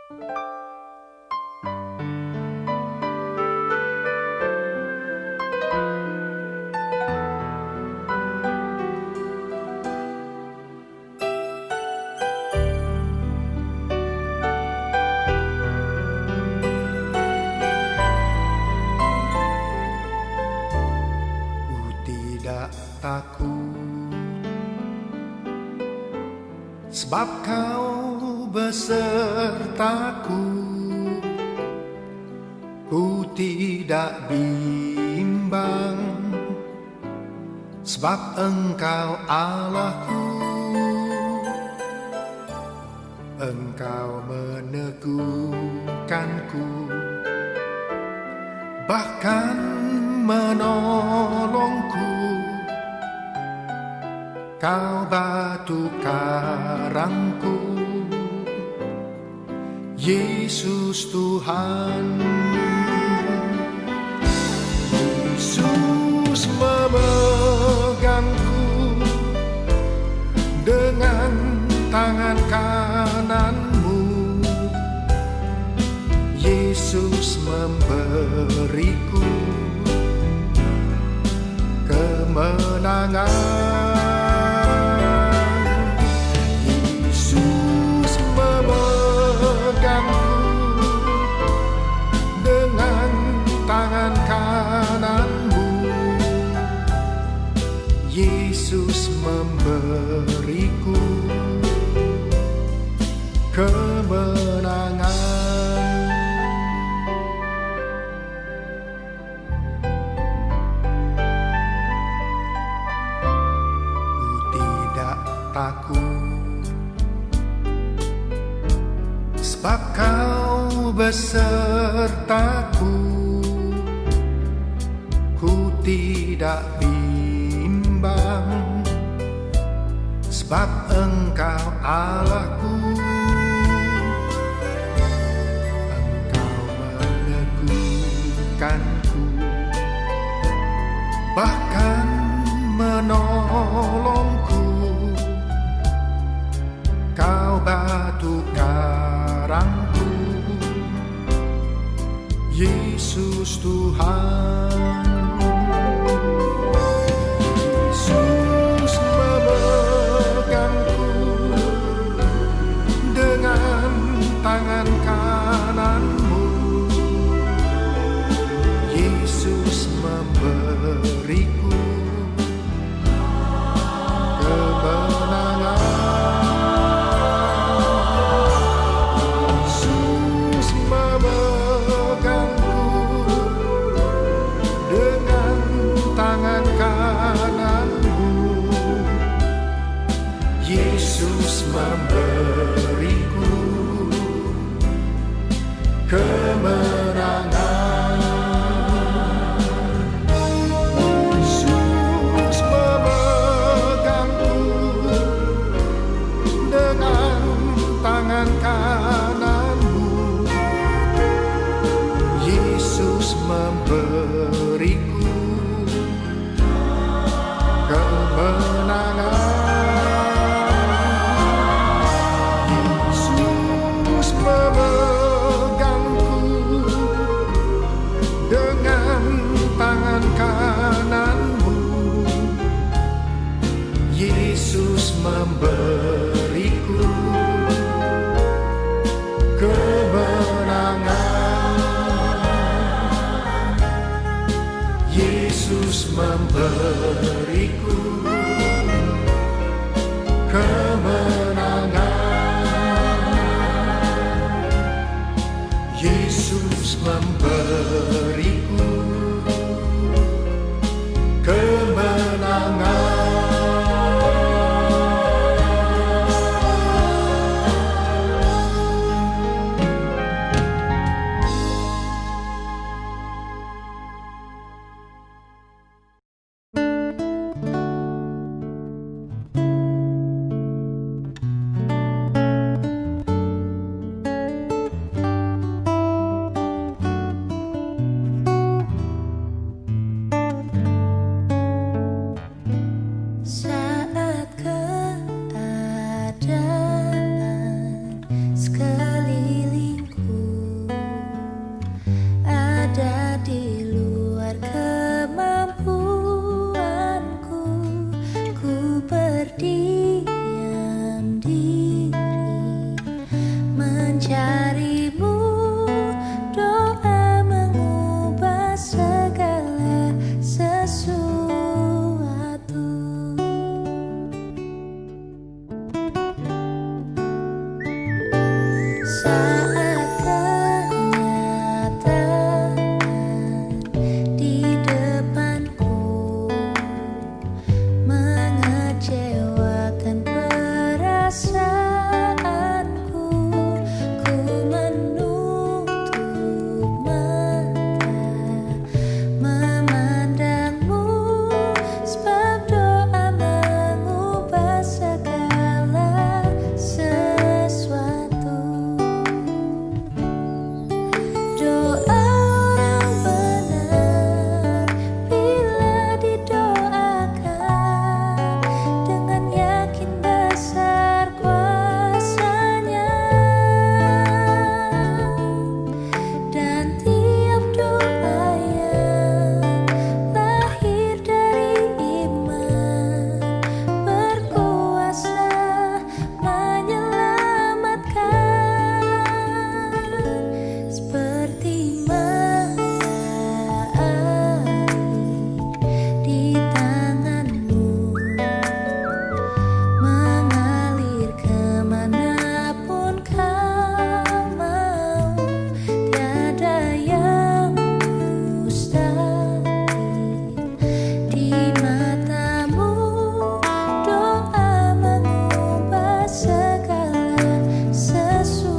Tidak takut, sebab Kau besertaku. Ku tidak bimbang, sebab Engkau Allahku. Engkau meneguhkanku, bahkan menolongku. Kau batu karangku, Yesus Tuhan. Yesus memegangku dengan tangan kananmu. Yesus memberiku kemenangan. Yesus memegangku dengan tangan kananmu. Yesus memberiku kemenangan. Takut, sebab Kau besertaku. Ku tidak bimbang, sebab Engkau Allahku. Engkau meneguhkanku, bahkan menolongku. Kau batu karangku, Yesus Tuhan. Yesus memegangku dengan tangan kananmu. Yesus memberiku kemenangan. Yesus memberiku kemenangan. Yesus memegangku dengan tangan kananmu. Yesus memberiku kemenangan. Yesus memberiku kemenangan. Yesus memberiku kemenangan. Yesus memberiku kemenangan. mencarimu, doa mengubah segala sesuatu. Saat kenyataan di depanku mengecewakan perasaanku, ku menutup mata memandangmu, sebab doa mengubah segala sesuatu. Doa orang benar bila didoakan dengan yakin besar kuasanya, dan tiap doa yang lahir dari iman berkuasa menyelamatkan, seperti mata air di tanganmu mengalir kemanapun kau mau. Tiada yang mustahil di matamu, doa mengubah segala sesuatu.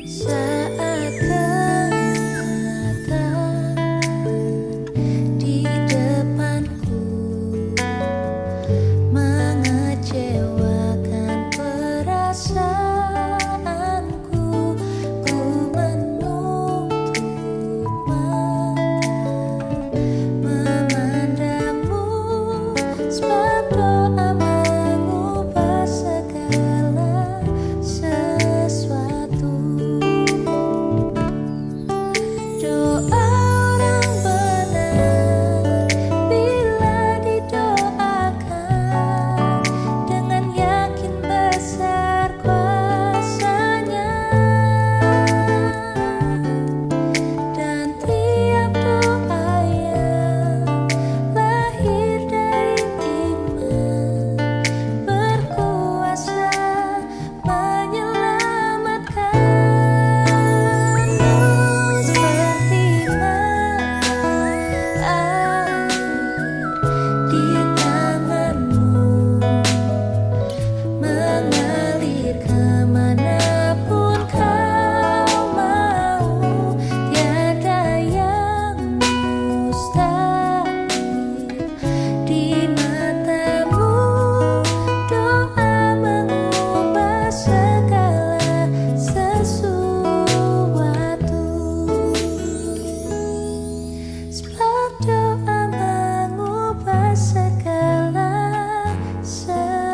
Saat kenyataan di depanku mengecewakan perasaanku, ku menutup mata memandangmu, sebab doa mengubah segala sesuatu. Doa orang benar bila didoakan dengan yakin besar kuasanya, dan tiap doa yang lahir dari iman berkuasa menyelamatkan, seperti mata air di tanganmu mengalir kemanapun kau mau. Tiada yang mustahil di matamu, doa mengubah segala sesuatu, sebab doa mengubah segala sesuatu.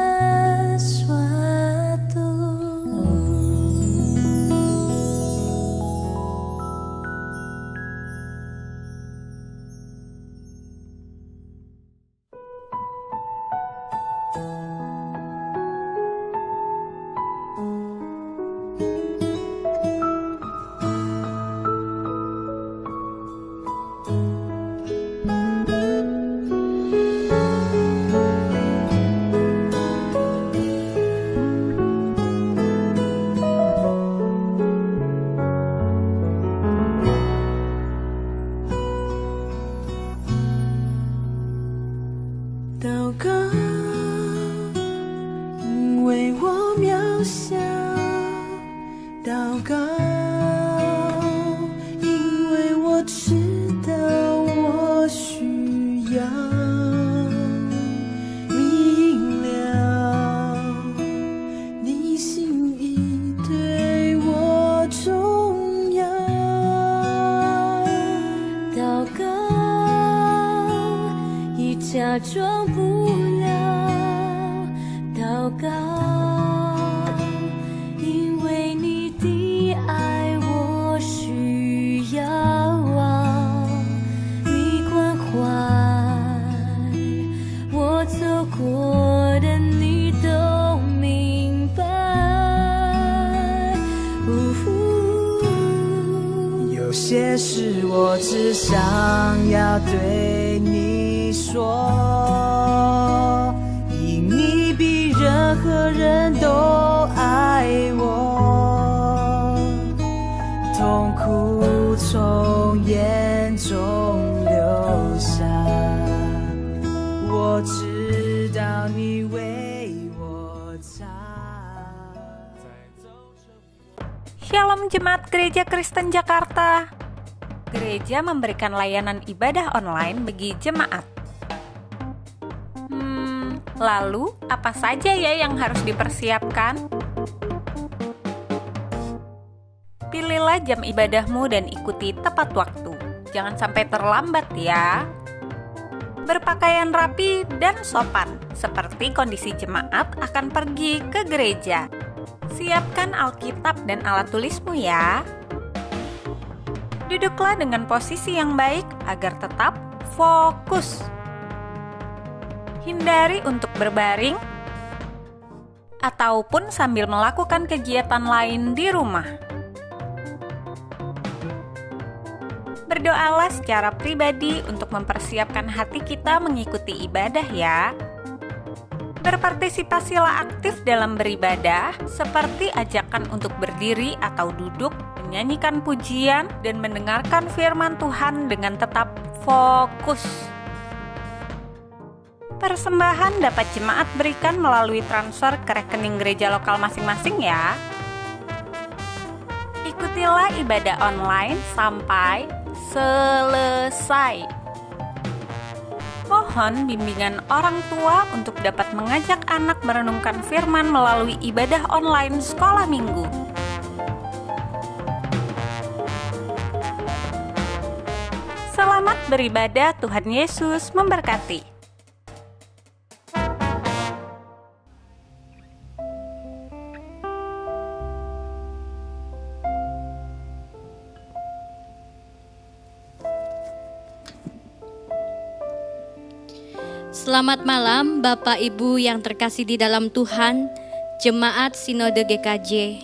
祷告，因为我渺小；祷告，因为我知道我需假装不了祷告，因为你的爱我需要啊，你关怀我走过的你都明白。有些事我只想要对你说，因你比任何人都爱我，痛苦从眼中流下，我知道你为我擦。 Shalom Jemaat Gereja Kristen Jakarta. Gereja memberikan layanan ibadah online bagi jemaat. Lalu apa saja ya yang harus dipersiapkan? Pilihlah jam ibadahmu dan ikuti tepat waktu. Jangan sampai terlambat ya. Berpakaian rapi dan sopan, seperti kondisi jemaat akan pergi ke gereja. Siapkan Alkitab dan alat tulismu ya. Duduklah dengan posisi yang baik agar tetap fokus. Hindari untuk berbaring ataupun sambil melakukan kegiatan lain di rumah. Berdoalah secara pribadi untuk mempersiapkan hati kita mengikuti ibadah ya. Berpartisipasilah aktif dalam beribadah, seperti ajakan untuk berdiri atau duduk, menyanyikan pujian, dan mendengarkan firman Tuhan dengan tetap fokus. Persembahan dapat jemaat berikan melalui transfer ke rekening gereja lokal masing-masing ya. Ikutilah ibadah online sampai selesai. Mohon bimbingan orang tua untuk dapat mengajak anak merenungkan firman melalui ibadah online sekolah minggu. Selamat beribadah, Tuhan Yesus memberkati. Selamat malam Bapak Ibu yang terkasih di dalam Tuhan, Jemaat Sinode GKJ.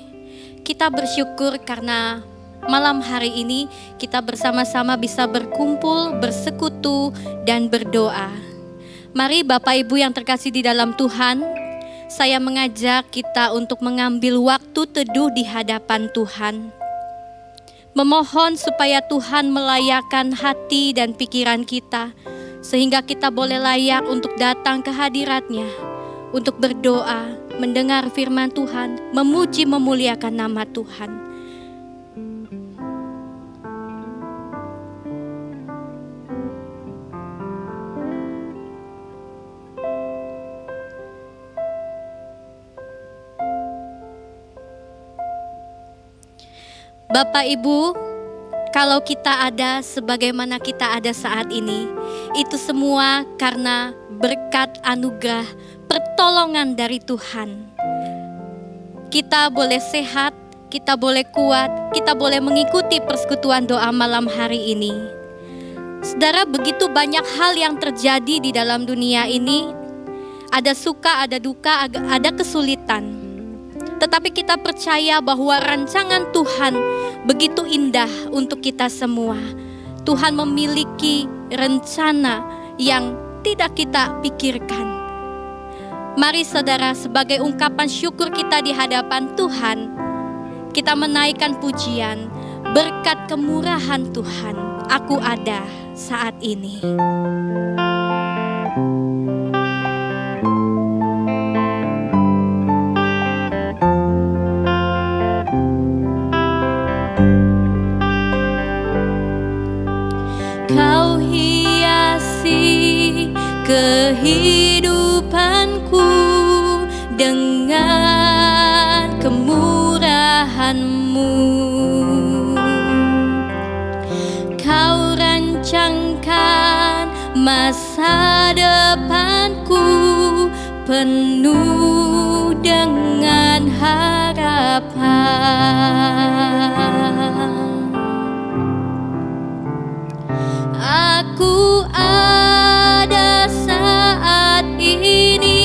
Kita bersyukur karena malam hari ini kita bersama-sama bisa berkumpul, bersekutu, dan berdoa. Mari Bapak Ibu yang terkasih di dalam Tuhan, saya mengajak kita untuk mengambil waktu teduh di hadapan Tuhan. Memohon supaya Tuhan melayakkan hati dan pikiran kita, sehingga kita boleh layak untuk datang ke hadirat-Nya, untuk berdoa, mendengar firman Tuhan, memuji memuliakan nama Tuhan. Bapak Ibu, kalau kita ada sebagaimana kita ada saat ini, itu semua karena berkat anugerah pertolongan dari Tuhan. Kita boleh sehat, kita boleh kuat, kita boleh mengikuti persekutuan doa malam hari ini. Saudara, begitu banyak hal yang terjadi di dalam dunia ini. Ada suka, ada duka, ada kesulitan. Tetapi kita percaya bahwa rancangan Tuhan begitu indah untuk kita semua. Tuhan memiliki rencana yang tidak kita pikirkan. Mari saudara, sebagai ungkapan syukur kita di hadapan Tuhan, kita menaikkan pujian, berkat kemurahan Tuhan, aku ada saat ini. Kau hiasi kehidupanku dengan kemurahan-Mu. Kau rancangkan masa depanku penuh dengan harapan. Aku ada saat ini,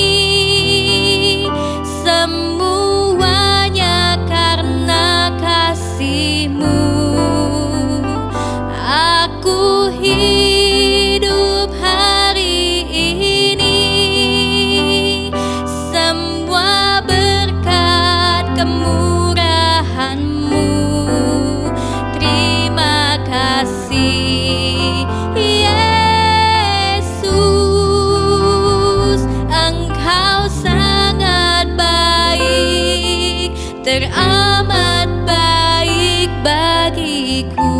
semuanya karena kasih-Mu. Aku hidup hari ini, semua berkat kemurahan-Mu. Terima kasih Yesus, Engkau sangat baik, teramat baik bagiku.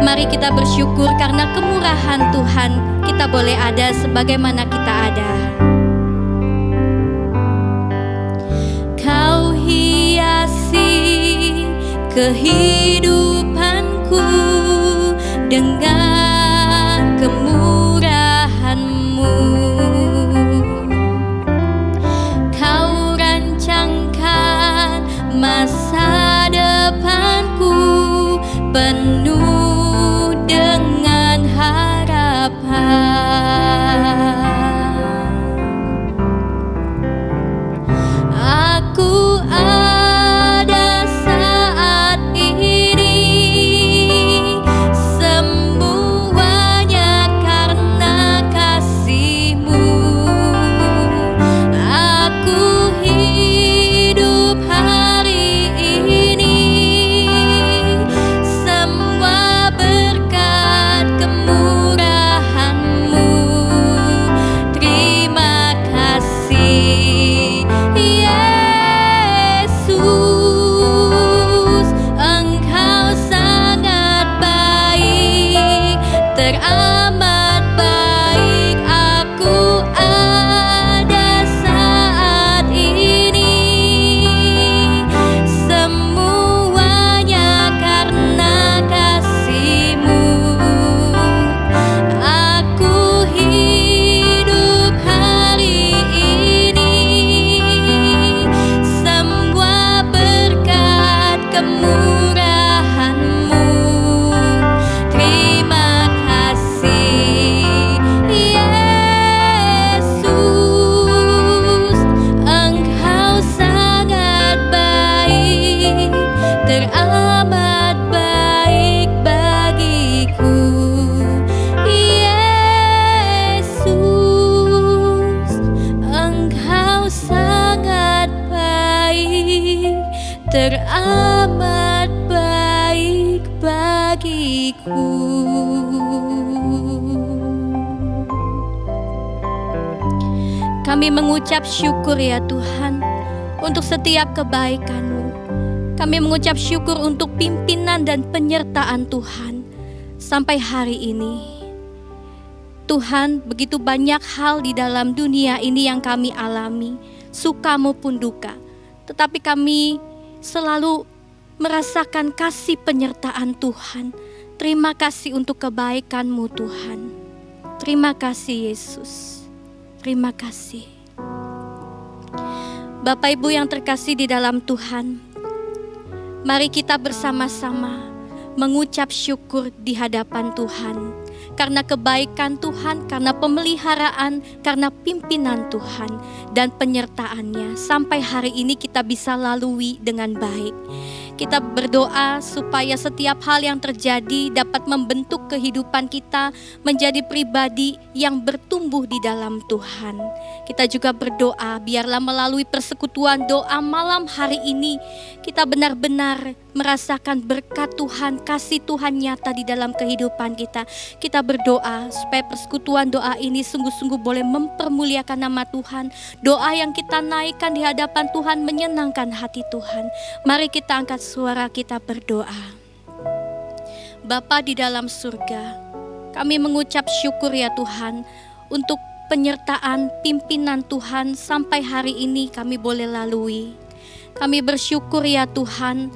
Mari kita bersyukur karena kemurahan Tuhan, kita boleh ada sebagaimana kita ada. Kau hiasi kehidupanku dengan kemurahan-Mu. Kau rancangkan masa depanku penuh dengan harapan. Aku ada saat ini, semuanya karena kasih-Mu. Aku hidup hari ini, semua berkat kemurahan-Mu. Terima kasih Yesus, Engkau sangat baik, teramat baik. Aku ada saat ini, semuanya karena kasih-Mu. Aku hidup hari ini, semua berkat kemurahan-Mu. Terima kasih Yesus, Engkau sangat baik, teramat baik bagiku. Yesus, Engkau sangat baik, teramat baik bagiku. Kami mengucap syukur ya Tuhan untuk setiap kebaikan-Mu. Kami mengucap syukur untuk pimpinan dan penyertaan Tuhan sampai hari ini. Tuhan, begitu banyak hal di dalam dunia ini yang kami alami, suka maupun duka. Tetapi kami selalu merasakan kasih penyertaan Tuhan. Terima kasih untuk kebaikan-Mu Tuhan. Terima kasih Yesus. Terima kasih. Bapak Ibu yang terkasih di dalam Tuhan, mari kita bersama-sama mengucap syukur di hadapan Tuhan. Karena kebaikan Tuhan, karena pemeliharaan, karena pimpinan Tuhan dan penyertaannya. Sampai hari ini kita bisa lalui dengan baik. Kita berdoa supaya setiap hal yang terjadi dapat membentuk kehidupan kita menjadi pribadi yang bertumbuh di dalam Tuhan. Kita juga berdoa biarlah melalui persekutuan doa malam hari ini kita benar-benar merasakan berkat Tuhan, kasih Tuhan nyata di dalam kehidupan kita. Kita berdoa supaya persekutuan doa ini sungguh-sungguh boleh mempermuliakan nama Tuhan. Doa yang kita naikkan di hadapan Tuhan menyenangkan hati Tuhan. Mari kita angkat suara kita berdoa. Bapa di dalam surga, kami mengucap syukur ya Tuhan untuk penyertaan pimpinan Tuhan sampai hari ini kami boleh lalui. Kami bersyukur ya Tuhan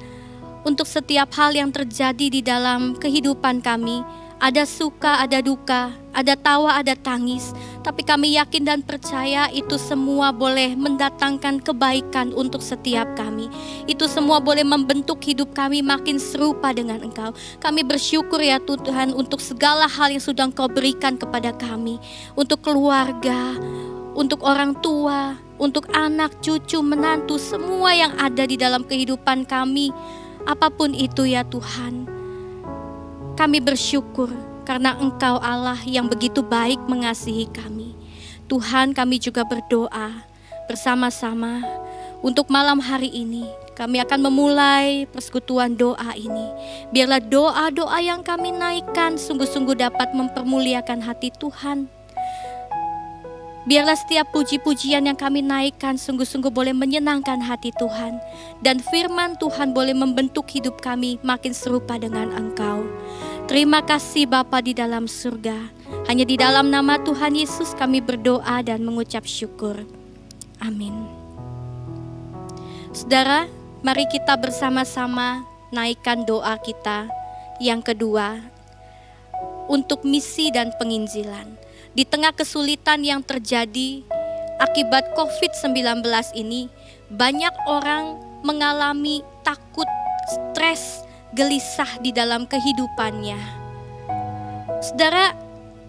untuk setiap hal yang terjadi di dalam kehidupan kami. Ada suka, ada duka, ada tawa, ada tangis. Tapi kami yakin dan percaya itu semua boleh mendatangkan kebaikan untuk setiap kami. Itu semua boleh membentuk hidup kami makin serupa dengan Engkau. Kami bersyukur ya Tuhan untuk segala hal yang sudah Engkau berikan kepada kami. Untuk keluarga, untuk orang tua, untuk anak, cucu, menantu, semua yang ada di dalam kehidupan kami. Apapun itu ya Tuhan. Kami bersyukur karena Engkau Allah yang begitu baik mengasihi kami. Tuhan, kami juga berdoa bersama-sama untuk malam hari ini. Kami akan memulai persekutuan doa ini. Biarlah doa-doa yang kami naikkan sungguh-sungguh dapat mempermuliakan hati Tuhan. Biarlah setiap puji-pujian yang kami naikkan sungguh-sungguh boleh menyenangkan hati Tuhan. Dan firman Tuhan boleh membentuk hidup kami makin serupa dengan Engkau. Terima kasih Bapa di dalam surga. Hanya di dalam nama Tuhan Yesus kami berdoa dan mengucap syukur. Amin. Saudara, mari kita bersama-sama naikkan doa kita yang kedua untuk misi dan penginjilan. Di tengah kesulitan yang terjadi akibat COVID-19 ini, banyak orang mengalami takut, stres, gelisah di dalam kehidupannya. Saudara,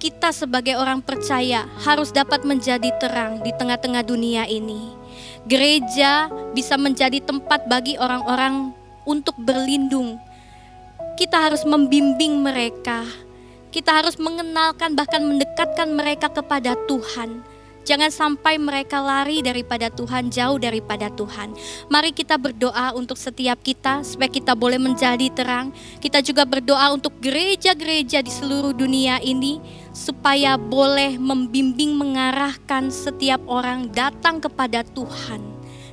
kita sebagai orang percaya harus dapat menjadi terang di tengah-tengah dunia ini. Gereja bisa menjadi tempat bagi orang-orang untuk berlindung. Kita harus membimbing mereka. Kita harus mengenalkan bahkan mendekatkan mereka kepada Tuhan. Jangan sampai mereka lari daripada Tuhan, jauh daripada Tuhan. Mari kita berdoa untuk setiap kita supaya kita boleh menjadi terang. Kita juga berdoa untuk gereja-gereja di seluruh dunia ini supaya boleh membimbing, mengarahkan setiap orang datang kepada Tuhan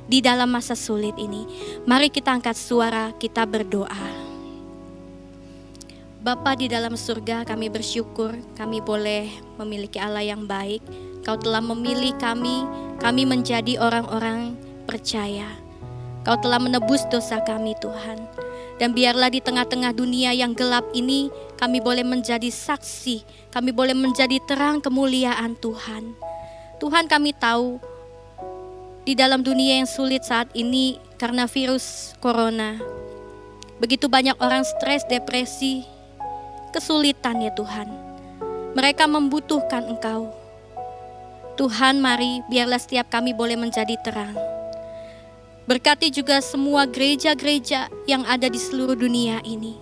di dalam masa sulit ini. Mari kita angkat suara, kita berdoa. Bapa di dalam surga, kami bersyukur kami boleh memiliki Allah yang baik. Kau telah memilih kami menjadi orang-orang percaya. Kau telah menebus dosa kami Tuhan. Dan biarlah di tengah-tengah dunia yang gelap ini, kami boleh menjadi saksi, kami boleh menjadi terang kemuliaan Tuhan. Tuhan, kami tahu di dalam dunia yang sulit saat ini karena virus corona, begitu banyak orang stres, depresi, kesulitan ya Tuhan. Mereka membutuhkan Engkau. Tuhan, mari biarlah setiap kami boleh menjadi terang. Berkati juga semua gereja-gereja yang ada di seluruh dunia ini,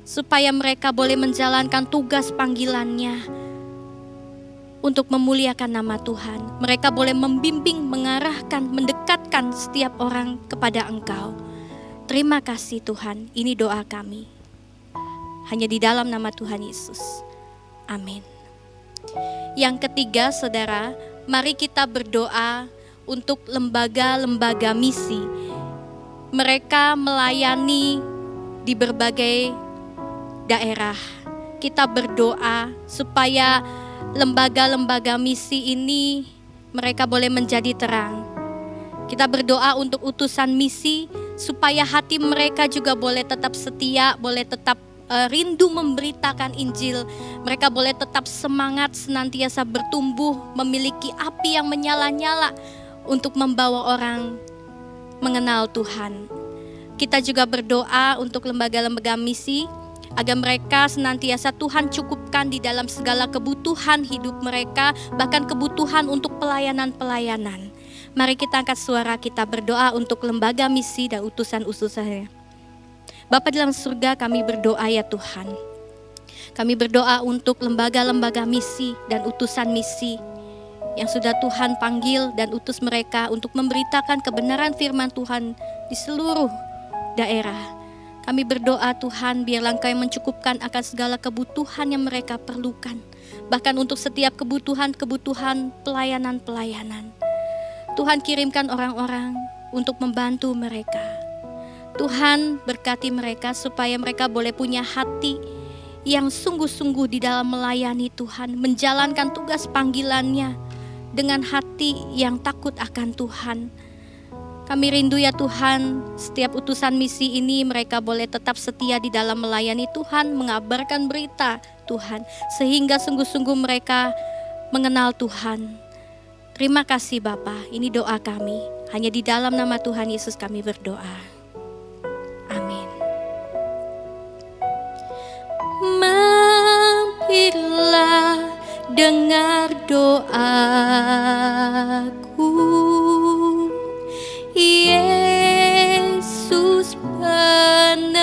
supaya mereka boleh menjalankan tugas panggilannya untuk memuliakan nama Tuhan. Mereka boleh membimbing, mengarahkan, mendekatkan setiap orang kepada Engkau. Terima kasih Tuhan, ini doa kami. Hanya di dalam nama Tuhan Yesus. Amin. Yang ketiga, saudara, mari kita berdoa untuk lembaga-lembaga misi. Mereka melayani di berbagai daerah. Kita berdoa supaya lembaga-lembaga misi ini mereka boleh menjadi terang. Kita berdoa untuk utusan misi supaya hati mereka juga boleh tetap setia, boleh tetap rindu memberitakan Injil. Mereka boleh tetap semangat, senantiasa bertumbuh, memiliki api yang menyala-nyala untuk membawa orang mengenal Tuhan. Kita juga berdoa untuk lembaga-lembaga misi agar mereka senantiasa Tuhan cukupkan di dalam segala kebutuhan hidup mereka, bahkan kebutuhan untuk pelayanan-pelayanan. Mari kita angkat suara, kita berdoa untuk lembaga misi dan utusan-utusannya. Bapa di dalam surga, kami berdoa ya Tuhan. Kami berdoa untuk lembaga-lembaga misi dan utusan misi yang sudah Tuhan panggil dan utus mereka untuk memberitakan kebenaran firman Tuhan di seluruh daerah. Kami berdoa Tuhan, biarlah Engkau yang mencukupkan akan segala kebutuhan yang mereka perlukan. Bahkan untuk setiap kebutuhan pelayanan-pelayanan. Tuhan, kirimkan orang-orang untuk membantu mereka. Tuhan, berkati mereka supaya mereka boleh punya hati yang sungguh-sungguh di dalam melayani Tuhan, menjalankan tugas panggilannya dengan hati yang takut akan Tuhan. Kami rindu ya Tuhan, setiap utusan misi ini mereka boleh tetap setia di dalam melayani Tuhan, mengabarkan berita Tuhan, sehingga sungguh-sungguh mereka mengenal Tuhan. Terima kasih Bapa, ini doa kami. Hanya di dalam nama Tuhan Yesus kami berdoa. Amin. Mampirlah dengar doaku, Yesus penebus.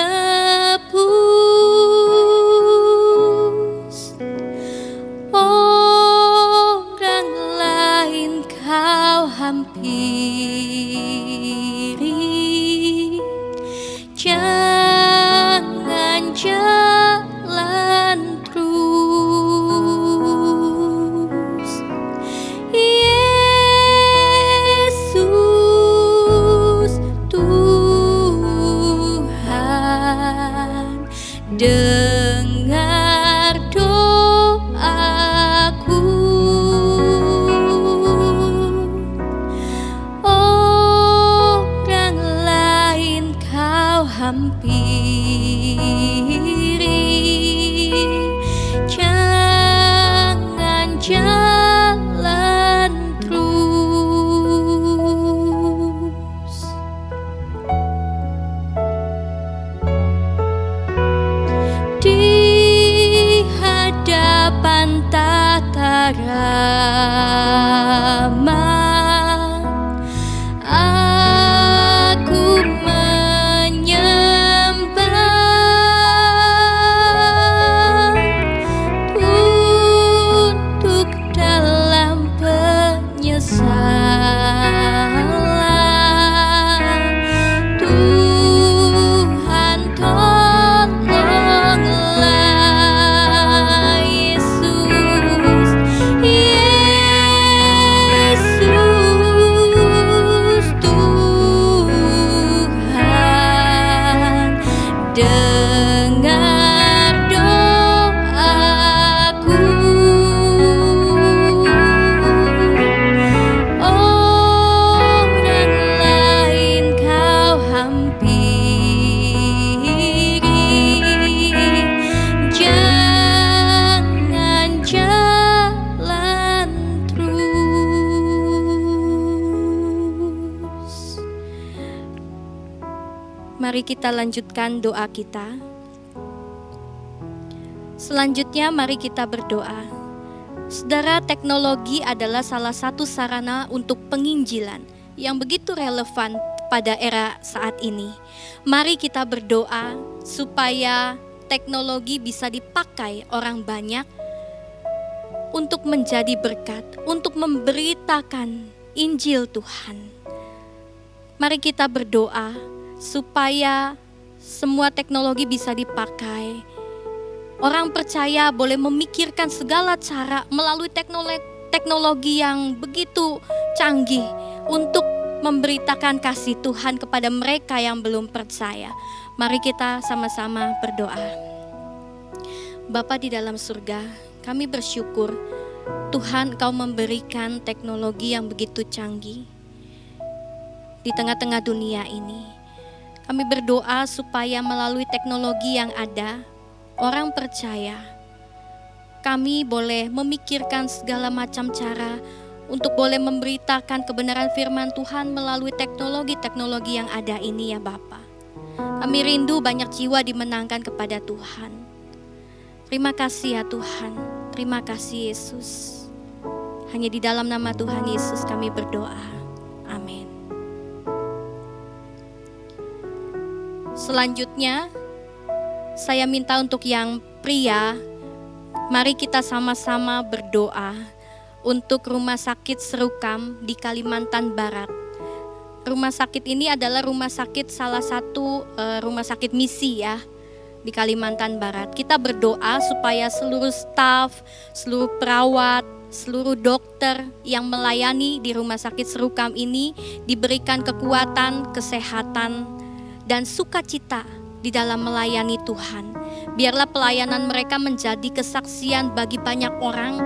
Orang lain kau hampiri, jangan jalan terus. Yesus Tuhan, dengar doaku. Orang lain kau hampiri, jangan jalan terus. Di hadapan tata rahmat, aku menyembah, tunduk dalam penyesalan. Tuhan tolonglah, Yesus, Yesus Tuhan, dengar doaku. Orang lain kau hampiri, jangan jalan terus. Mari kita lanjutkan doa kita. Selanjutnya mari kita berdoa. Saudara, teknologi adalah salah satu sarana untuk penginjilan yang begitu relevan pada era saat ini. Mari kita berdoa supaya teknologi bisa dipakai orang banyak untuk menjadi berkat, untuk memberitakan Injil Tuhan. Mari kita berdoa supaya semua teknologi bisa dipakai. Orang percaya boleh memikirkan segala cara melalui teknologi yang begitu canggih untuk memberitakan kasih Tuhan kepada mereka yang belum percaya. Mari kita sama-sama berdoa. Bapa di dalam surga, kami bersyukur Tuhan Engkau memberikan teknologi yang begitu canggih di tengah-tengah dunia ini. Kami berdoa supaya melalui teknologi yang ada, orang percaya, kami boleh memikirkan segala macam cara untuk boleh memberitakan kebenaran firman Tuhan melalui teknologi-teknologi yang ada ini ya Bapa. Kami rindu banyak jiwa dimenangkan kepada Tuhan. Terima kasih ya Tuhan, terima kasih Yesus. Hanya di dalam nama Tuhan Yesus kami berdoa. Amin. Selanjutnya, saya minta untuk yang pria, mari kita sama-sama berdoa untuk Rumah Sakit Serukam di Kalimantan Barat. Rumah sakit ini adalah rumah sakit salah satu rumah sakit misi ya di Kalimantan Barat. Kita berdoa supaya seluruh staf, seluruh perawat, seluruh dokter yang melayani di Rumah Sakit Serukam ini diberikan kekuatan, kesehatan, dan sukacita di dalam melayani Tuhan. Biarlah pelayanan mereka menjadi kesaksian bagi banyak orang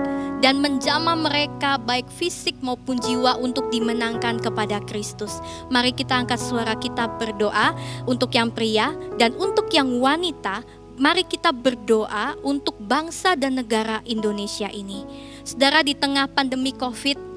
dan menjamah mereka baik fisik maupun jiwa untuk dimenangkan kepada Kristus. Mari kita angkat suara kita berdoa untuk yang pria dan untuk yang wanita. Mari kita berdoa untuk bangsa dan negara Indonesia ini. Saudara, di tengah pandemi COVID,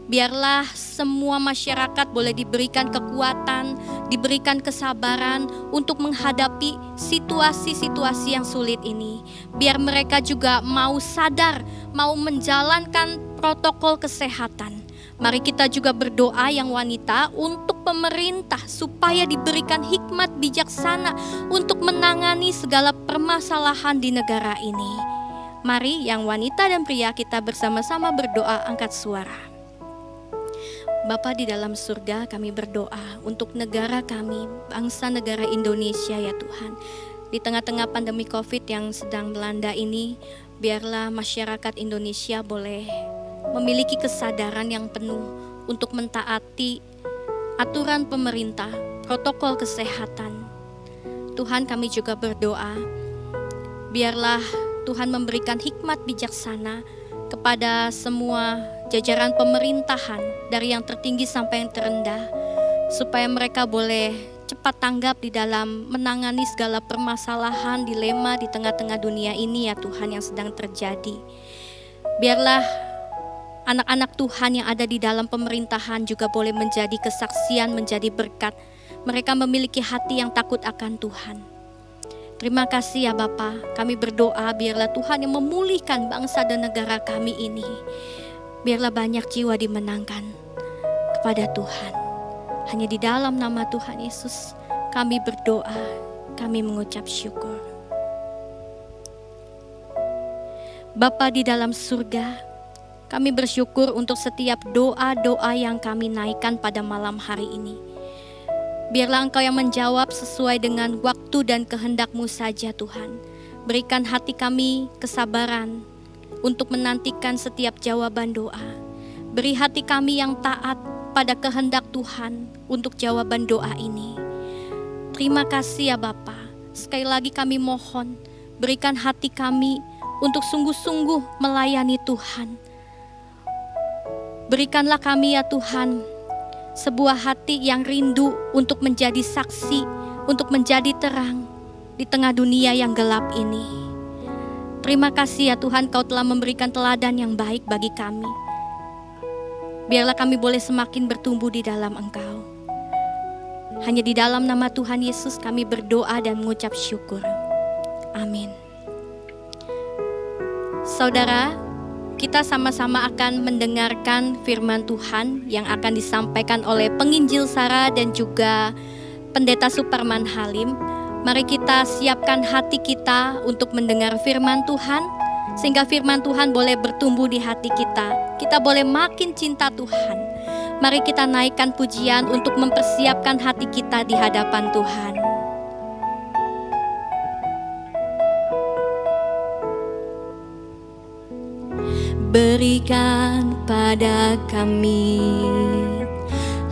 biarlah semua masyarakat boleh diberikan kekuatan, diberikan kesabaran untuk menghadapi situasi-situasi yang sulit ini. Biar mereka juga mau sadar, mau menjalankan protokol kesehatan. Mari kita juga berdoa yang wanita untuk pemerintah supaya diberikan hikmat bijaksana untuk menangani segala permasalahan di negara ini. Mari yang wanita dan pria kita bersama-sama berdoa, angkat suara. Bapa di dalam surga, kami berdoa untuk negara kami, bangsa negara Indonesia ya Tuhan. Di tengah-tengah pandemi COVID yang sedang melanda ini, biarlah masyarakat Indonesia boleh memiliki kesadaran yang penuh untuk mentaati aturan pemerintah, protokol kesehatan. Tuhan, kami juga berdoa, biarlah Tuhan memberikan hikmat bijaksana kepada semua jajaran pemerintahan dari yang tertinggi sampai yang terendah, supaya mereka boleh cepat tanggap di dalam menangani segala permasalahan, dilema di tengah-tengah dunia ini ya Tuhan yang sedang terjadi. Biarlah anak-anak Tuhan yang ada di dalam pemerintahan juga boleh menjadi kesaksian, menjadi berkat. Mereka memiliki hati yang takut akan Tuhan. Terima kasih ya Bapa, kami berdoa biarlah Tuhan yang memulihkan bangsa dan negara kami ini. Biarlah banyak jiwa dimenangkan kepada Tuhan. Hanya di dalam nama Tuhan Yesus kami berdoa, kami mengucap syukur. Bapa di dalam surga, kami bersyukur untuk setiap doa-doa yang kami naikkan pada malam hari ini. Biarlah Engkau yang menjawab sesuai dengan waktu dan kehendak-Mu saja Tuhan. Berikan hati kami kesabaran untuk menantikan setiap jawaban doa. Beri hati kami yang taat pada kehendak Tuhan untuk jawaban doa ini. Terima kasih ya Bapa. Sekali lagi kami mohon, berikan hati kami untuk sungguh-sungguh melayani Tuhan. Berikanlah kami ya Tuhan sebuah hati yang rindu untuk menjadi saksi, untuk menjadi terang di tengah dunia yang gelap ini. Terima kasih ya Tuhan, Kau telah memberikan teladan yang baik bagi kami. Biarlah kami boleh semakin bertumbuh di dalam Engkau. Hanya di dalam nama Tuhan Yesus kami berdoa dan mengucap syukur. Amin. Saudara, kita sama-sama akan mendengarkan firman Tuhan yang akan disampaikan oleh penginjil Sarah dan juga Pendeta Suparman Halim. Mari kita siapkan hati kita untuk mendengar firman Tuhan, sehingga firman Tuhan boleh bertumbuh di hati kita. Kita boleh makin cinta Tuhan. Mari kita naikkan pujian untuk mempersiapkan hati kita di hadapan Tuhan. Berikan pada kami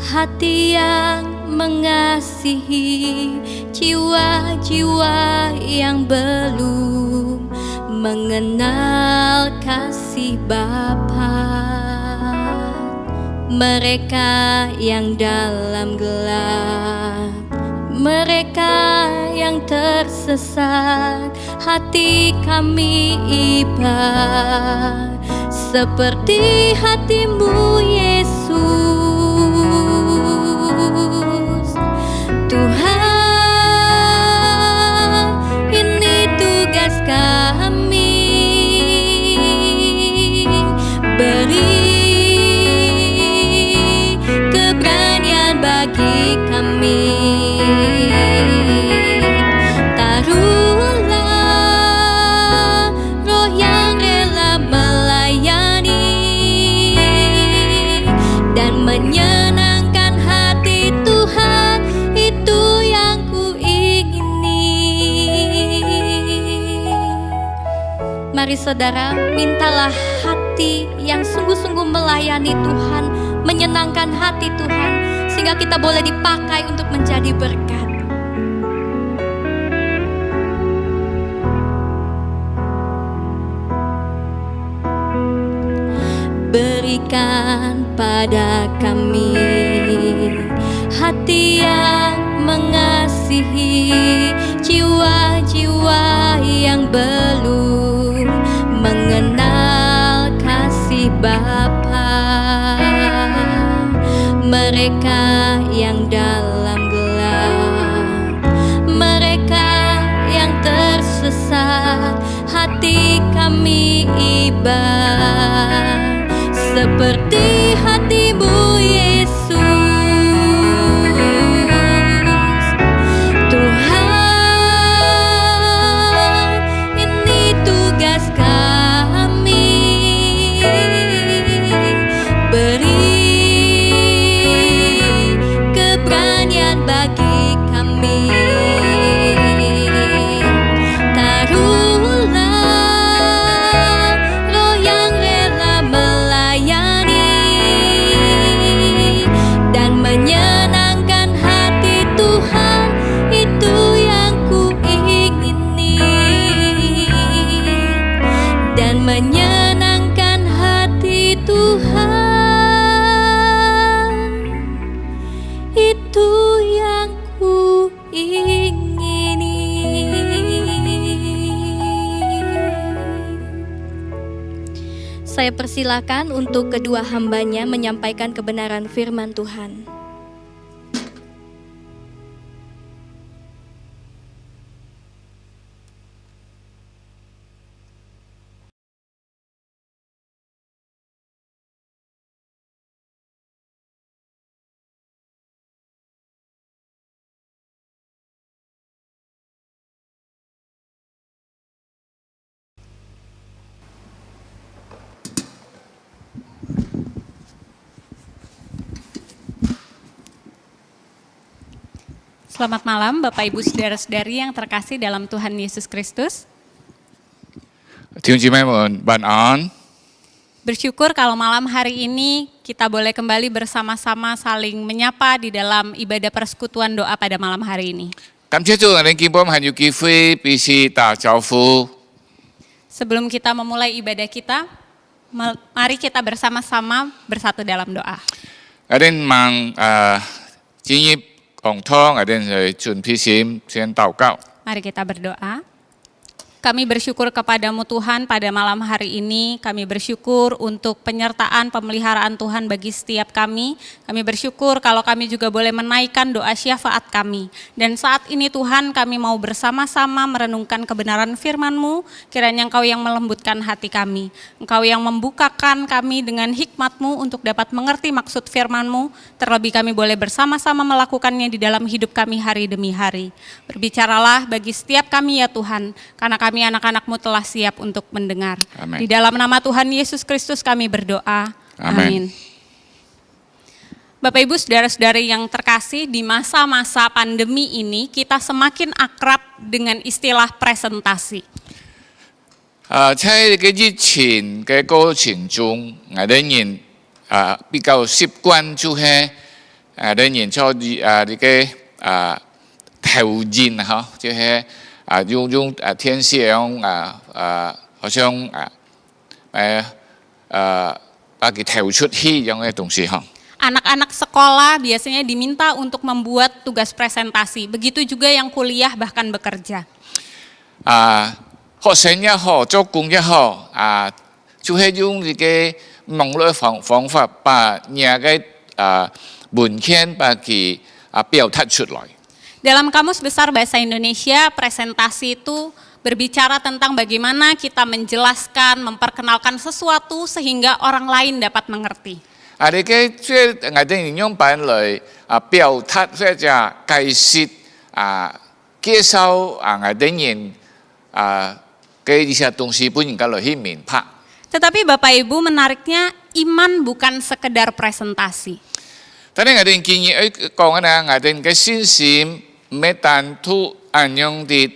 hati yang mengasihi, jiwa-jiwa yang belum mengenal kasih Bapa. Mereka yang dalam gelap, mereka yang tersesat, hati kami iba seperti hati-Mu Yesus. Tuhan, ini tugas kami. Beri keberanian bagi kami. Taruhlah roh yang rela melayani dan menyenangkan hati Tuhan, itu yang kuingini. Mari saudara, mintalah hati yang sungguh-sungguh melayani Tuhan, menyenangkan hati Tuhan, sehingga kita boleh dipakai untuk menjadi berkat. berikan pada kami hati yang mengasihi jiwa-jiwa yang belum mengenal kasih Bapa, mereka yang dalam gelap, mereka yang tersesat, hati kami iba seperti hatimu Yesus. Tuhan, ini tugas kami, beri keberanian bagi kami. Taruhlah roh yang rela melayani dan menyenangkan hati Tuhan, itu yang kuingini. Dan menyenangkan hati Tuhan, itu yang kuingini. Saya persilakan untuk kedua hambanya menyampaikan kebenaran firman Tuhan. Selamat malam Bapak Ibu Saudara-saudari yang terkasih dalam Tuhan Yesus Kristus. 弟兄姐妹们，晚安。 Bersyukur kalau malam hari ini kita boleh kembali bersama-sama saling menyapa di dalam ibadah persekutuan doa pada malam hari ini. 感謝主，我哋見到還有機會彼此打招呼。 Sebelum kita memulai ibadah kita, mari kita bersama-sama bersatu dalam doa. 我哋望進入講堂，我哋去準備先禱告。 Mari kita berdoa. Kami bersyukur kepadamu Tuhan pada malam hari ini. Kami bersyukur untuk penyertaan pemeliharaan Tuhan bagi setiap kami. Kami bersyukur kalau kami juga boleh menaikkan doa syafaat kami. Dan saat ini Tuhan kami mau bersama-sama merenungkan kebenaran firman-Mu. Kiranya Engkau yang melembutkan hati kami. Engkau yang membukakan kami dengan hikmat-Mu untuk dapat mengerti maksud firman-Mu. Terlebih kami boleh bersama-sama melakukannya di dalam hidup kami hari demi hari. Berbicaralah bagi setiap kami ya Tuhan, karena kami anak-anak-Mu telah siap untuk mendengar. Amin. Di dalam nama Tuhan Yesus Kristus kami berdoa. Amin. Bapak Ibu Saudara-saudari yang terkasih, di masa-masa pandemi ini kita semakin akrab dengan istilah presentasi. 在呢個疫情嘅過程中，我哋人比較習慣就係我哋人做呢個投影嚇，就是用天線好像把佢投出去咁嘅東西嚇。 Anak-anak sekolah biasanya diminta untuk membuat tugas presentasi. Begitu juga yang kuliah bahkan bekerja. 學生也好，做工也好，就係用呢個網絡方法把人嘅文獻把佢表達出來。 Dalam Kamus Besar Bahasa Indonesia, presentasi itu berbicara tentang bagaimana kita menjelaskan, memperkenalkan sesuatu sehingga orang lain dapat mengerti. 呢個即係我哋用版嚟表達或者解釋介紹我哋人嘅一些東西，不應該嚟去明白。 Tetapi Bapak Ibu menariknya, iman bukan sekedar presentasi. 但係我哋建議講我哋嘅信心唔單獨按樣啲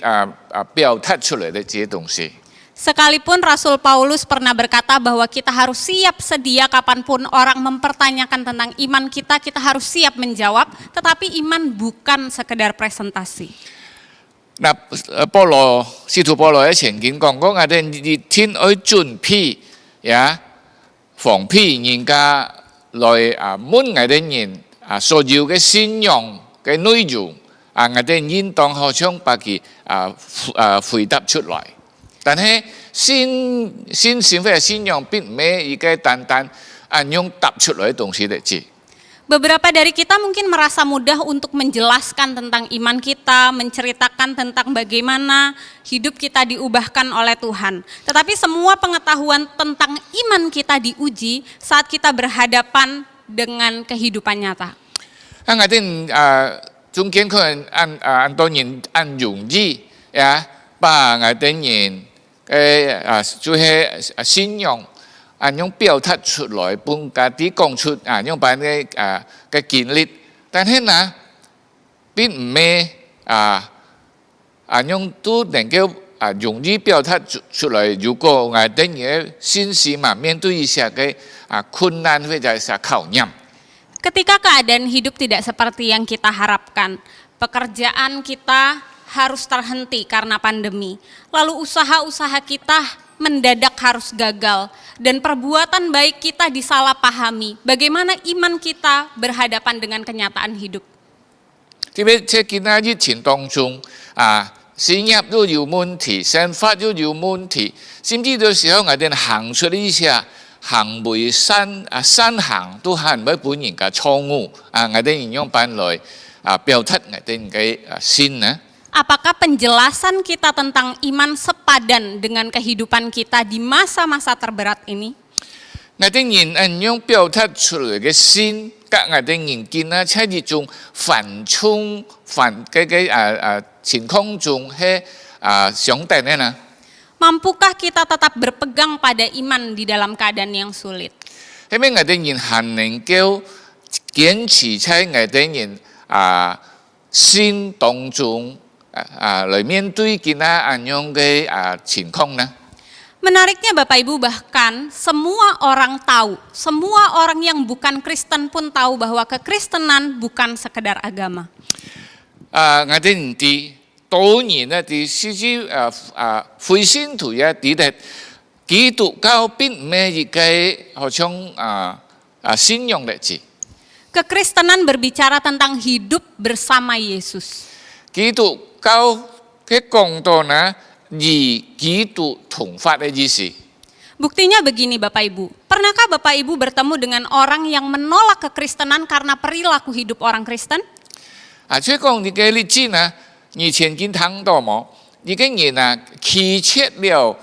表達出嚟嘅這些東西。 Sekalipun Rasul Paulus pernah berkata bahwa kita harus siap sedia kapanpun orang mempertanyakan tentang iman kita, kita harus siap menjawab, tetapi iman bukan sekedar presentasi. 嗱，使徒保羅喺前經講我哋天愛準備呀，放屁人家來問我哋人所要嘅信仰嘅內容我哋應當好像把佢回答出來。但係新信仰嘅信仰並唔係一個單單用答出來嘅東西嚟知。Beberapa dari kita mungkin merasa mudah untuk menjelaskan tentang iman kita, menceritakan tentang bagaimana hidup kita diubahkan oleh Tuhan. Tetapi semua pengetahuan tentang iman kita diuji saat kita berhadapan dengan kehidupan nyata. 我哋中間可能按多人按容易呀，把我哋人嘅就係信仰。用表達出來，本家己講出用把嘅經歷，但係呢，並唔係用都能夠容易表達出來。如果我哋嘅信心面對一些嘅困難或者係考驗。Ketika keadaan hidup tidak seperti yang kita harapkan, pekerjaan kita harus terhenti karena pandemi, lalu usaha-usaha kita mendadak harus gagal, dan perbuatan baik kita disalahpahami. Bagaimana iman kita berhadapan dengan kenyataan hidup? 特別在今日疫情當中事業都有問題，生活都有問題，甚至有時候我哋行出一下行為善行都係唔係本人嘅錯誤我哋用辦來表達我哋嘅信呢？ Apakah penjelasan kita tentang iman sepadan dengan kehidupan kita di masa-masa terberat ini? 我哋人用表達出來嘅信，甲我哋人見喺一種緩衝情況中係相等嘅呢？ Mampukah kita tetap berpegang pada iman di dalam keadaan yang sulit? 係咪我哋人係能夠堅持喺我哋人信當中？ 來面對今日樣嘅情況呢？ Menariknya Bapak Ibu, bahkan semua orang tahu, semua orang yang bukan Kristen pun tahu bahwa kekristenan bukan sekedar agama. 我哋唔知當然咧，啲甚至非信徒也知道，基督教並唔係一個好像信仰嚟字。 Kekristenan berbicara tentang hidup bersama Yesus. 基督教嘅講道呢，以基督同法嘅意思。 Buktinya begini Bapak Ibu, pernahkah Bapak Ibu bertemu dengan orang yang menolak kekristenan karena perilaku hidup orang Kristen? 即係講你嘅例子呢，以前見聽到冇？呢個人棄絕了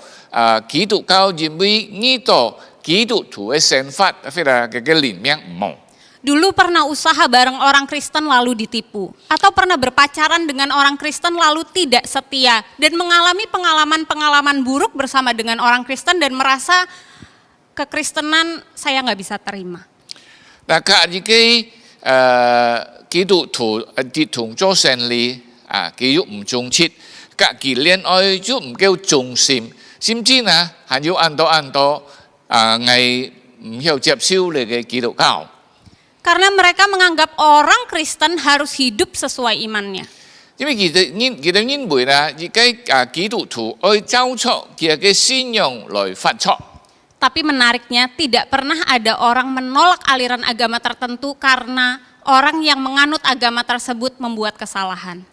基督教，因為呢度基督徒嘅生活或者嘅理念冇。 Dulu pernah usaha bareng orang Kristen lalu ditipu, atau pernah berpacaran dengan orang Kristen lalu tidak setia, dan mengalami pengalaman-pengalaman buruk bersama dengan orang Kristen dan merasa kekristenan saya nggak bisa terima. 嗱，佢呢個基督徒啲同做生意佢又唔忠切，佢戀愛又唔夠忠心，甚至呢還有很多係唔要接受你嘅基督教。 Karena mereka menganggap orang Kristen harus hidup sesuai imannya. 因為佢哋認為呢，而家基督徒愛照出佢嘅信仰來發出。 Tapi menariknya tidak pernah ada orang menolak aliran agama tertentu karena orang yang menganut agama tersebut membuat kesalahan.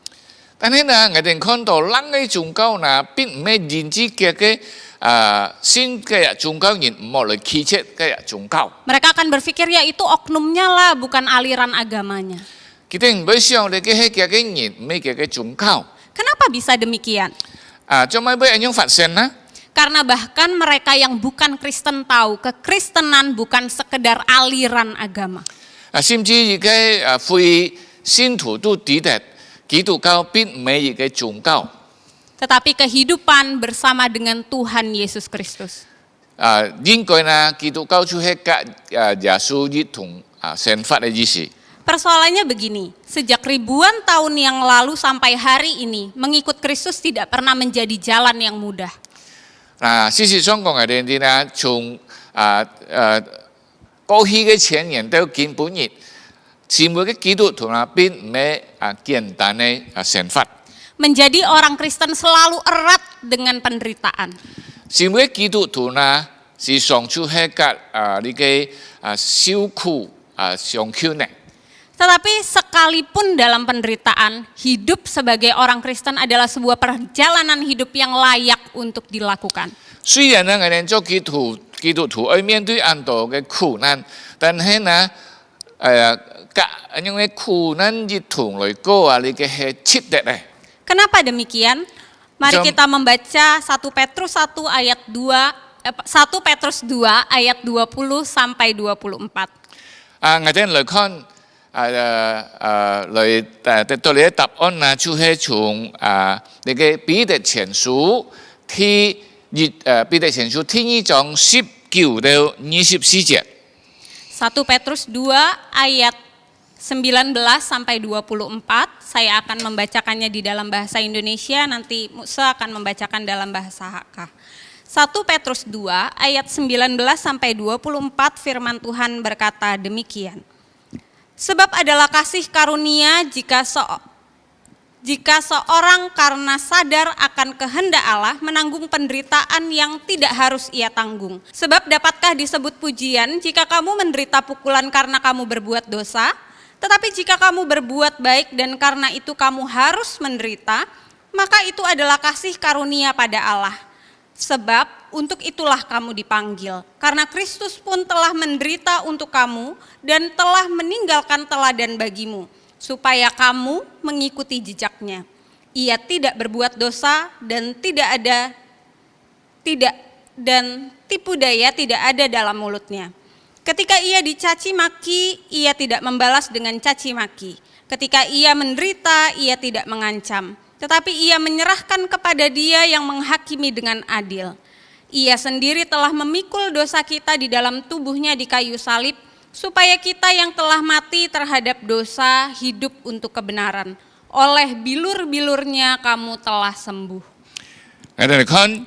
但係呢，我哋看到人嘅宗教呢，並唔係認知嘅信嘅宗教人唔好嚟棄絕嘅宗教。 Mereka akan berpikir ya itu oknumnya lah, bukan aliran agamanya. Kita唔會想你嘅嘅人唔係嘅宗教。 Kenapa bisa demikian? 做咩會咁樣發生呢？ Karena bahkan mereka yang bukan Kristen tahu kekristenan bukan sekedar aliran agama. 甚至而家非信徒都知道基督教並唔係一個宗教。 Tetapi kehidupan bersama dengan Tuhan Yesus Kristus. 應該呢，基督教就係跟耶穌一同生活嘅意思。 Persoalannya begini, sejak ribuan tahun yang lalu sampai hari ini, mengikut Kristus tidak pernah menjadi jalan yang mudah. 事實上講嘅啲呢，從過去嘅1000年到今本日，全部嘅基督徒呢並唔係簡單嘅生活。 Menjadi orang Kristen selalu erat dengan penderitaan. 全部嘅基督徒呢是上主迄甲你个受苦上口呢。 Tetapi sekalipun dalam penderitaan, hidup sebagai orang Kristen adalah sebuah perjalanan hidup yang layak untuk dilakukan. 虽然呢，我哋做基督徒要面对很多嘅苦难，但係呢，因為苦難一同來過啊，你嘅係值得咧。 Kenapa demikian? Mari kita membaca 1 Petrus 1 ayat 1 Petrus 2 ayat 20 sampai 24. 我哋來看來得到你嘅答案啊，就係從你嘅彼得前書彼得前書第2章19到24節。 1 Petrus 2 ayat 19 sampai 24, saya akan membacakannya di dalam bahasa Indonesia, nanti Musa akan membacakan dalam bahasa Hakka. 1 Petrus 2 ayat 19 sampai 24 firman Tuhan berkata demikian. Sebab adalah kasih karunia jika seorang karena sadar akan kehendak Allah menanggung penderitaan yang tidak harus ia tanggung. Sebab dapatkah disebut pujian jika kamu menderita pukulan karena kamu berbuat dosa? Tetapi jika kamu berbuat baik dan karena itu kamu harus menderita, maka itu adalah kasih karunia pada Allah. Sebab untuk itulah kamu dipanggil, karena Kristus pun telah menderita untuk kamu dan telah meninggalkan teladan bagimu, supaya kamu mengikuti jejaknya. Ia tidak berbuat dosa dan tipu daya tidak ada dalam mulutnya. Ketika ia dicaci maki, ia tidak membalas dengan caci maki. Ketika ia menderita, ia tidak mengancam, tetapi ia menyerahkan kepada Dia yang menghakimi dengan adil. Ia sendiri telah memikul dosa kita di dalam tubuhnya di kayu salib, supaya kita yang telah mati terhadap dosa hidup untuk kebenaran. Oleh bilur-bilurnya kamu telah sembuh. 我哋嚟看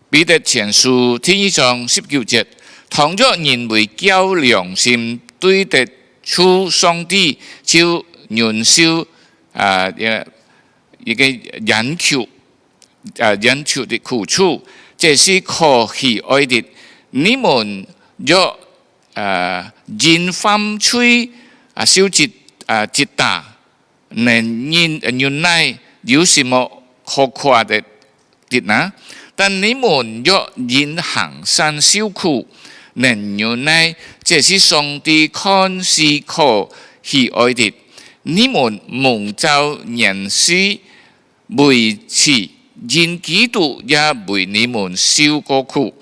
彼得前書第2章19節。 倘若人為叫良心對得出上帝，就忍受一個忍受的苦楚，這是可喜愛的。你們若因犯罪受責打，能忍耐，有什麼可誇的呢？但你們若因行善受苦， 能忍耐，這是上帝看是可喜愛的。你們蒙召人是為此，因基督也為你們受過苦，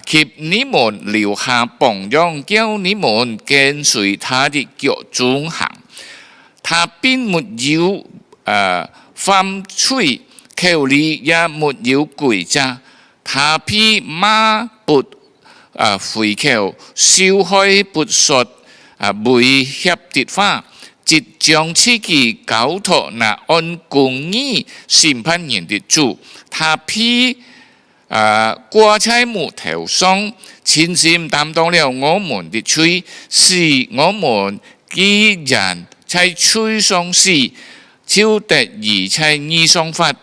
給你們留下榜樣，叫你們跟隨他的腳蹤行。他並沒有犯罪，口裡也沒有詭詐，他必罵不 回口，燒開不說威脅的話，即將自己交託那按公義審判人的主。他必掛在木頭上，親身擔當了我們的罪，使我們既然在罪上死，就得以在義上活。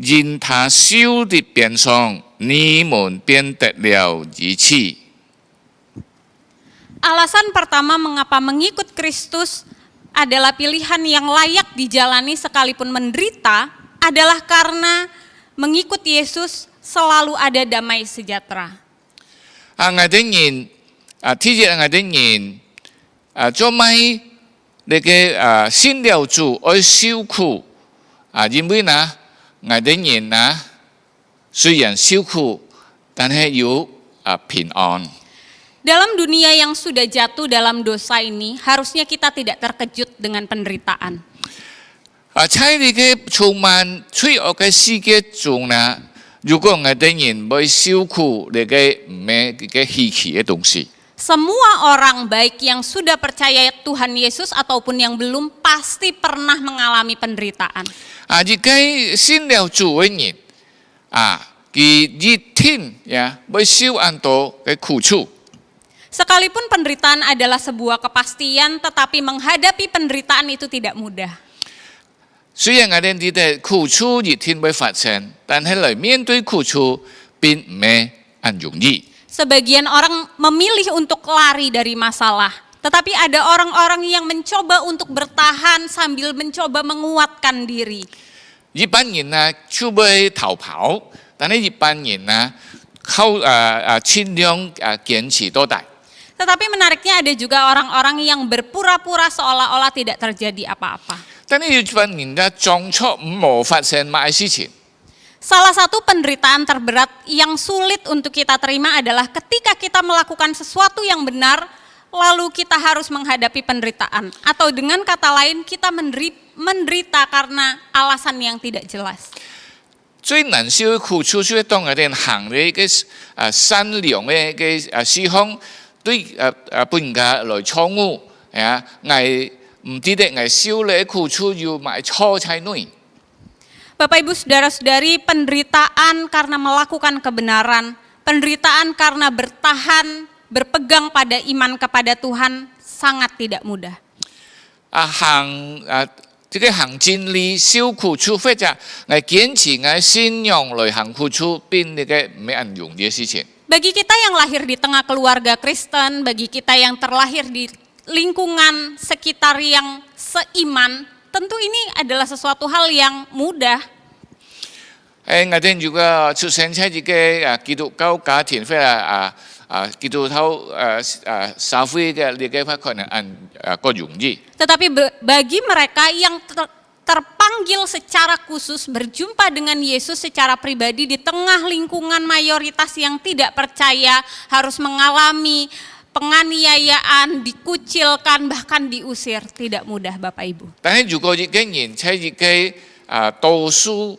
因他受的鞭傷， 你們便得了義氣。 Alasan pertama mengapa mengikut Kristus adalah pilihan yang layak dijalani sekalipun menderita adalah karena mengikut Yesus selalu ada damai sejahtera. 我哋人天日我哋人做咩你嘅信了主愛受苦因為呢我哋人呢 雖然受苦，但係有平安。 Dalam dunia yang sudah jatuh dalam dosa ini, harusnya kita tidak terkejut dengan penderitaan. 在呢個充滿罪惡嘅世界中呢，如果我哋人唔受苦，呢個唔係嘅稀奇嘅東西。 Semua orang baik yang sudah percaya Tuhan Yesus ataupun yang belum pasti pernah mengalami penderitaan. 呢個信了主嘅人。 佢一定ya會受很多嘅苦楚。 Sekalipun penderitaan adalah sebuah kepastian, tetapi menghadapi penderitaan itu tidak mudah. 雖然我哋知道苦楚一定會發生，但係來面對苦楚並唔係很容易。Sebagian orang memilih untuk lari dari masalah, tetapi ada orang-orang yang mencoba untuk bertahan sambil mencoba menguatkan diri. 一般人呢就要逃跑，但係一般人呢尽量堅持到底。 Tetapi menariknya ada juga orang-orang yang berpura-pura seolah-olah tidak terjadi apa-apa. 但係一般人呢裝作冇發生乜事情。 Salah satu penderitaan terberat yang sulit untuk kita terima adalah ketika kita melakukan sesuatu yang benar, lalu kita harus menghadapi penderitaan. Atau dengan kata lain, kita menderita karena alasan yang tidak jelas. 最難受嘅苦處，就係當我哋行嘅嘅善良嘅嘅事項，對本家來錯誤，係唔知得係受嘅苦處要買錯才對。 Bapak Ibu Saudara-saudari, penderitaan karena melakukan kebenaran, penderitaan karena bertahan, berpegang pada iman kepada Tuhan sangat tidak mudah. 這個行真理受苦處，或者係堅持係信仰來行苦處，變呢個唔係容易嘅事情。 Bagi kita yang lahir di tengah keluarga Kristen, bagi kita yang terlahir di lingkungan sekitar yang seiman, tentu ini adalah sesuatu hal yang mudah. 我哋如果出生喺一個基督教家庭，或者基督徒社會嘅呢個可能個容易。 Tetapi bagi mereka yang terpanggil secara khusus berjumpa dengan Yesus secara pribadi di tengah lingkungan mayoritas yang tidak percaya, harus mengalami penganiayaan, dikucilkan, bahkan diusir, tidak mudah Bapak Ibu. 但係如果一個人喺一個多數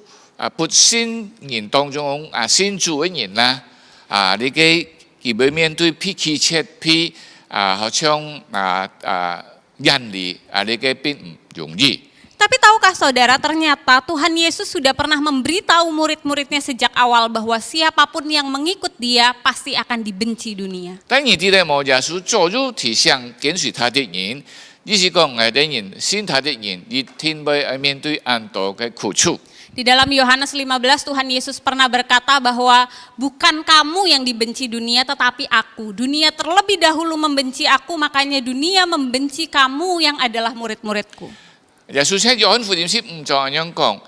不信人當中信主嘅人啦，呢個佢會面對脾氣切皮好像壓力呢個並唔容易。 Tapi tahukah saudara, ternyata Tuhan Yesus sudah pernah memberitahu murid-muridnya sejak awal bahwa siapapun yang mengikut dia pasti akan dibenci dunia. 但係啲咧冇耶穌做咗提醒跟隨他的人，意思講我哋人信他的人，一定會面對很多嘅苦處。 Di dalam Yohanes 15 Tuhan Yesus pernah berkata bahwa bukan kamu yang dibenci dunia tetapi aku. Dunia terlebih dahulu membenci aku, makanya dunia membenci kamu yang adalah murid-muridku. 耶穌喺約翰福音15章咁樣講，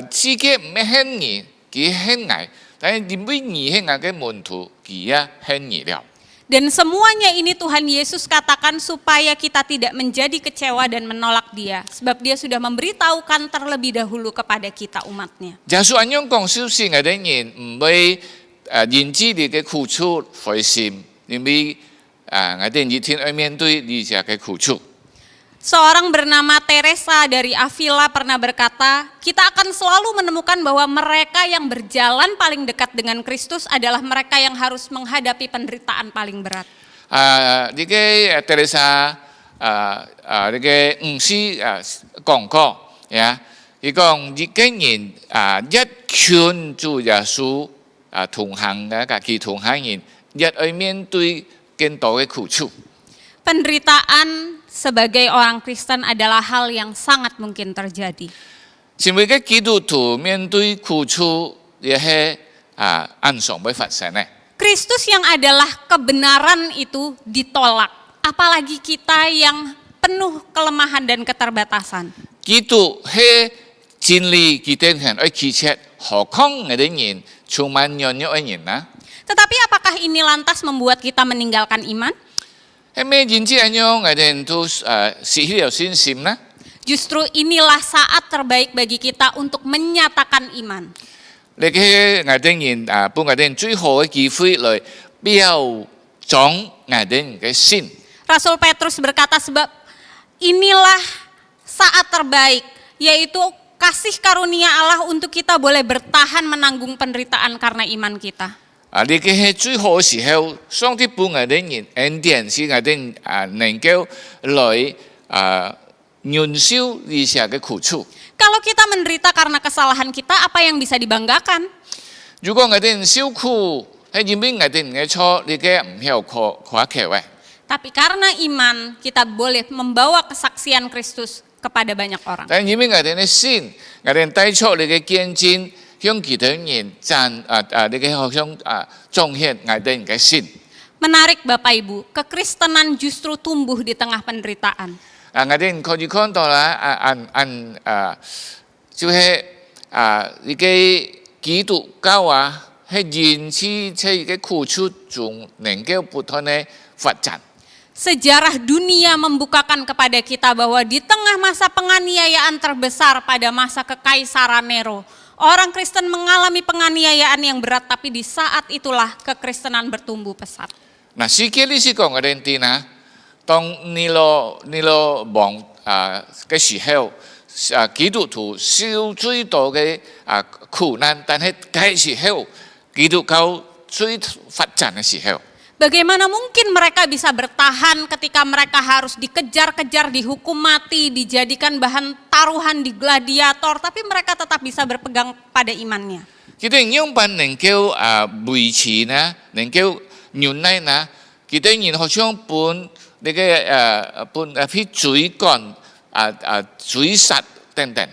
自己唔係恨你，佢恨我，但係因為你係我嘅門徒，佢也恨你了。 Dan semuanya ini Tuhan Yesus katakan supaya kita tidak menjadi kecewa dan menolak dia. Sebab dia sudah memberitahukan terlebih dahulu kepada kita umatnya. 耶穌咁樣講，小事我哋人唔會認知你嘅苦處灰心，因為我哋一天要面對呢隻嘅苦處。 Seorang bernama Teresa dari Avila pernah berkata, kita akan selalu menemukan bahwa mereka yang berjalan paling dekat dengan Kristus adalah mereka yang harus menghadapi penderitaan paling berat. 呢個Teresa 呢個牧師講過，佢講一個人一群主耶穌同行嘅，佢同行人一要面對更多嘅苦處。 Penderitaan sebagai orang Kristen adalah hal yang sangat mungkin terjadi. 成為嘅基督徒面對苦處，亦係按常會發生嘅。 Kristus yang adalah kebenaran itu ditolak. Apalagi kita yang penuh kelemahan dan keterbatasan. 基督係真理，佢哋係愛記切，何況我哋人充滿軟弱嘅人啊！ Tetapi apakah ini lantas membuat kita meninggalkan iman? 係咩認知咁樣，我哋都失去了信心啦。 Justru inilah saat terbaik bagi kita untuk menyatakan iman. 你嘅我哋人俾我哋最好嘅機會嚟表彰我哋嘅信。 Rasul Petrus berkata sebab inilah saat terbaik, yaitu kasih karunia Allah untuk kita boleh bertahan menanggung penderitaan karena iman kita. 你嘅係最好嘅時候，上帝俾我哋人恩典，使我哋能夠來忍受呢些嘅苦處。 Kalau kita menderita karena kesalahan kita, apa yang bisa dibanggakan? 如果我哋受苦，係因為我哋嘅錯，你嘅唔曉誇口嘅。 Tapi karena iman, kita boleh membawa kesaksian Kristus kepada banyak orang. 但因為我哋嘅信，我哋帶出你嘅見證，向其他人好像彰顯我哋嘅信。 Menarik Bapak Ibu, kekristenan justru tumbuh di tengah penderitaan. 我哋可以看到啦，就是呢個基督教係因此在呢個苦楚中能夠不斷嘅發展。 Sejarah dunia membukakan kepada kita bahwa di tengah masa penganiayaan terbesar pada masa kekaisaran Nero, orang Kristen mengalami penganiayaan yang berat, tapi di saat itulah kekristenan bertumbuh pesat. Nah, sekali lagi講我哋聽啦，當尼羅王嘅時候，基督徒受最多嘅苦難，但係嗰時候基督教最發展嘅時候。 Bagaimana mungkin mereka bisa bertahan ketika mereka harus dikejar-kejar, dihukum mati, dijadikan bahan taruhan di gladiator, tapi mereka tetap bisa berpegang pada imannya. Kita yang能夠維持呢，能夠忍耐呢，kita ingin好像本那個去追趕追殺等等。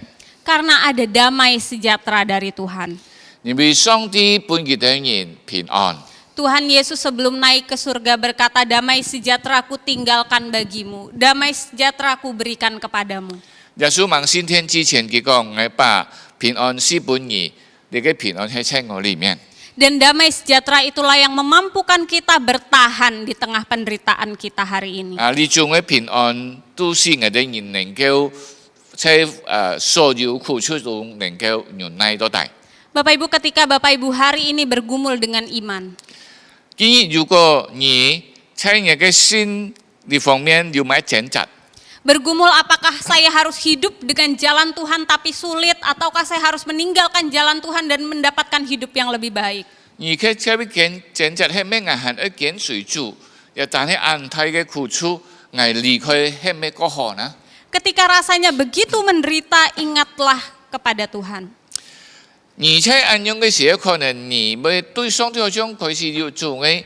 Karena ada damai sejahtera dari Tuhan. 因為上帝本kita ingin平安。 Tuhan Yesus sebelum naik ke surga berkata, damai sejahtera ku tinggalkan bagimu, damai sejahtera ku berikan kepadamu. 耶穌往升天之前，佢講：我把平安賜俾你，你嘅平安喺我裏面。 Dan damai sejahtera itulah yang memampukan kita bertahan di tengah penderitaan kita hari ini. 呢種嘅平安都是我哋人能夠在所有苦楚中能夠忍耐到底。 Bapak Ibu, ketika Bapak Ibu hari ini bergumul dengan iman, 建議如果你在你嘅心呢方面有咩掙扎， bergumul apakah saya harus hidup dengan jalan Tuhan tapi sulit, ataukah saya harus meninggalkan jalan Tuhan dan mendapatkan hidup yang lebih baik. 而佢這邊掙扎係咩？我係一件水主，又但係安泰嘅苦楚，我離開係咩個好呢？ Ketika rasanya begitu menderita, ingatlah kepada Tuhan. 而且安樣嘅時候，可能你會對上帝好像佢是要做嘅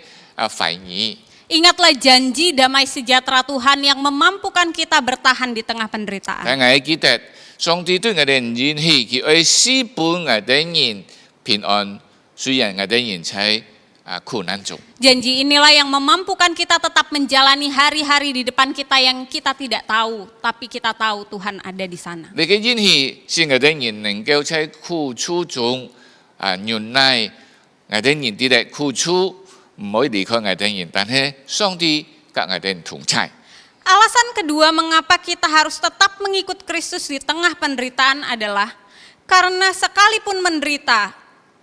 反應。 Ingatlah janji damai sejahtera Tuhan yang memampukan kita bertahan di tengah penderitaan. 但我記得上帝對我哋唔允許，佢愛賜俾我哋人平安，雖然我哋人在苦難中。 Janji inilah yang memampukan kita tetap menjalani hari-hari di depan kita yang kita tidak tahu, tapi kita tahu Tuhan ada di sana. 你嘅允許是我哋人能夠在苦楚中忍耐，我哋人啲嘅苦楚唔可以離開我哋人，但係上帝跟我哋同在。 Alasan kedua mengapa kita harus tetap mengikut Kristus di tengah penderitaan adalah karena sekalipun menderita,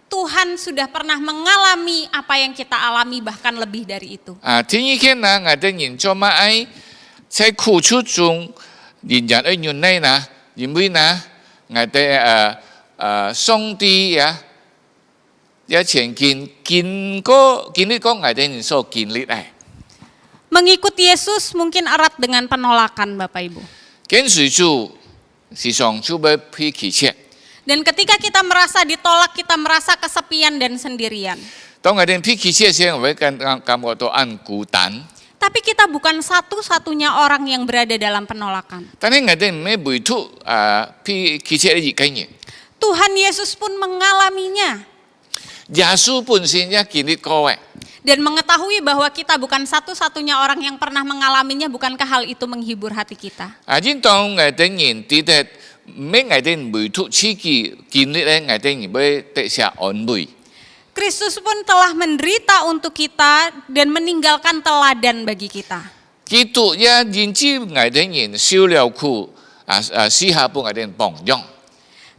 Tuhan sudah pernah mengalami apa yang kita alami, bahkan lebih dari itu. 天意見啦，我哋人做乜愛在苦楚中仍然愛忍耐呢？因為呢，我哋上帝也曾經經歷過我哋人所經歷嘅。 Mengikut Yesus mungkin erat dengan penolakan, Bapak Ibu. 跟隨主是上主要批期切。 Dan ketika kita merasa ditolak, kita merasa kesepian dan sendirian. 當我哋批期切時，我會感覺到很孤單。 Tapi kita bukan satu-satunya orang yang berada dalam penolakan. 但係我哋唔係為咗批期切嘅概念。 Tuhan Yesus pun mengalaminya. 耶穌本身也經歷過嘅。 Dan mengetahui bahwa kita bukan satu-satunya orang yang pernah mengalaminya, bukankah hal itu menghibur hati kita? 應當我哋人知道咩我哋為咗自己經歷咧，我哋人會得些安慰。 Kristus pun telah menderita untuk kita dan meninggalkan teladan bagi kita. 基督也因此我哋人受了苦，試下幫我哋榜樣。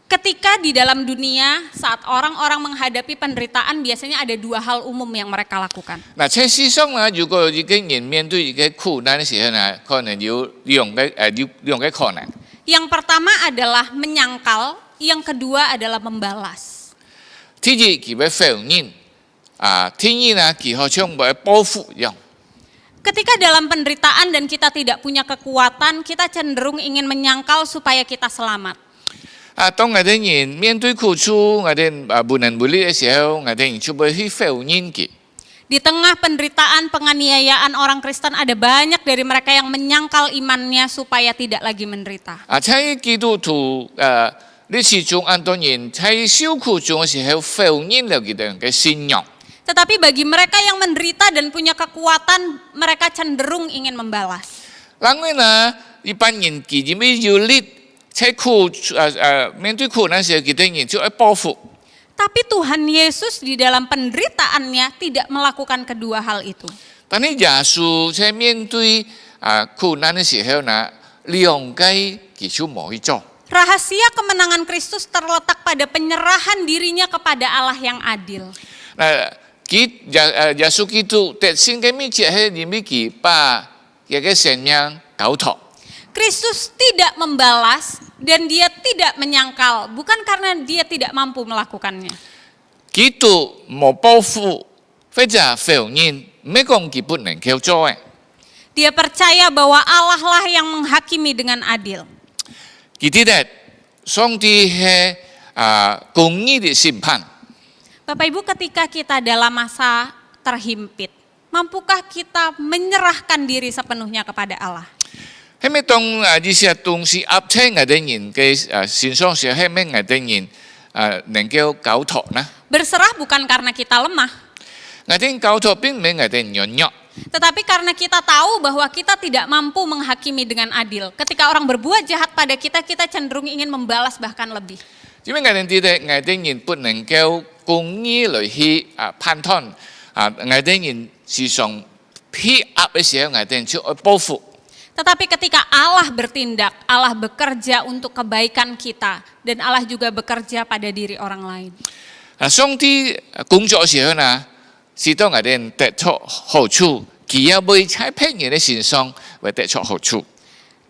Ketika di dalam dunia, saat orang-orang menghadapi penderitaan, biasanya ada dua hal umum yang mereka lakukan. 嗱，在世上呢，如果一個人面對一個苦難嘅時候呢，可能有兩個可能。 Yang pertama adalah menyangkal, yang kedua adalah membalas. 第一，佢會否認，第二呢，佢好像會報復一樣。 Ketika dalam penderitaan dan kita tidak punya kekuatan, kita cenderung ingin menyangkal supaya kita selamat. 當我哋人面對苦楚，我哋無能為力嘅時候，我哋人就會去否認佢。 Di tengah penderitaan penganiayaan orang Kristen, ada banyak dari mereka yang menyangkal imannya supaya tidak lagi menderita. 在基督徒你始終按當然喺受苦中嘅時候否認了佢哋嘅信仰。 Tetapi bagi mereka yang menderita dan punya kekuatan, mereka cenderung ingin membalas. 因為呢，一般人佢因為有力，在苦面對苦難時候，佢哋人就會報復。 Tapi Tuhan Yesus di dalam penderitaannya tidak melakukan kedua hal itu. 但係耶穌在面對苦難嘅時候呢，兩個佢就冇去做。 Rahasia kemenangan Kristus terletak pada penyerahan dirinya kepada Allah yang adil. 耶穌基督特性嘅面前係因為佢把一個信仰交託。 Kristus tidak membalas dan dia tidak menyangkal, bukan karena dia tidak mampu melakukannya. 基督冇報復，或者否認，唔係講佢不能夠做嘅。 Dia percaya bahwa Allah lah yang menghakimi dengan adil. 佢知道上帝係公義嘅審判。 Bapak Ibu, ketika kita dalam masa terhimpit, mampukah kita menyerahkan diri sepenuhnya kepada Allah? 係咪當呢些東西壓喺我哋人嘅身上時，係咪我哋人能夠交託呢？ Berserah bukan karena kita lemah, 我哋交託並唔係我哋軟弱， tetapi karena kita tahu bahwa kita tidak mampu menghakimi dengan adil. Ketika orang berbuat jahat pada kita, kita cenderung ingin membalas bahkan lebih. 因為我哋知道我哋人不能夠公義來去判斷，我哋人時常批壓嘅時候，我哋就會報復。 Tetapi ketika Allah bertindak, Allah bekerja untuk kebaikan kita, dan Allah juga bekerja pada diri orang lain. 上帝工作嘅時候呢，使到我哋人得出好處，佢也會喺別人嘅身上會得出好處。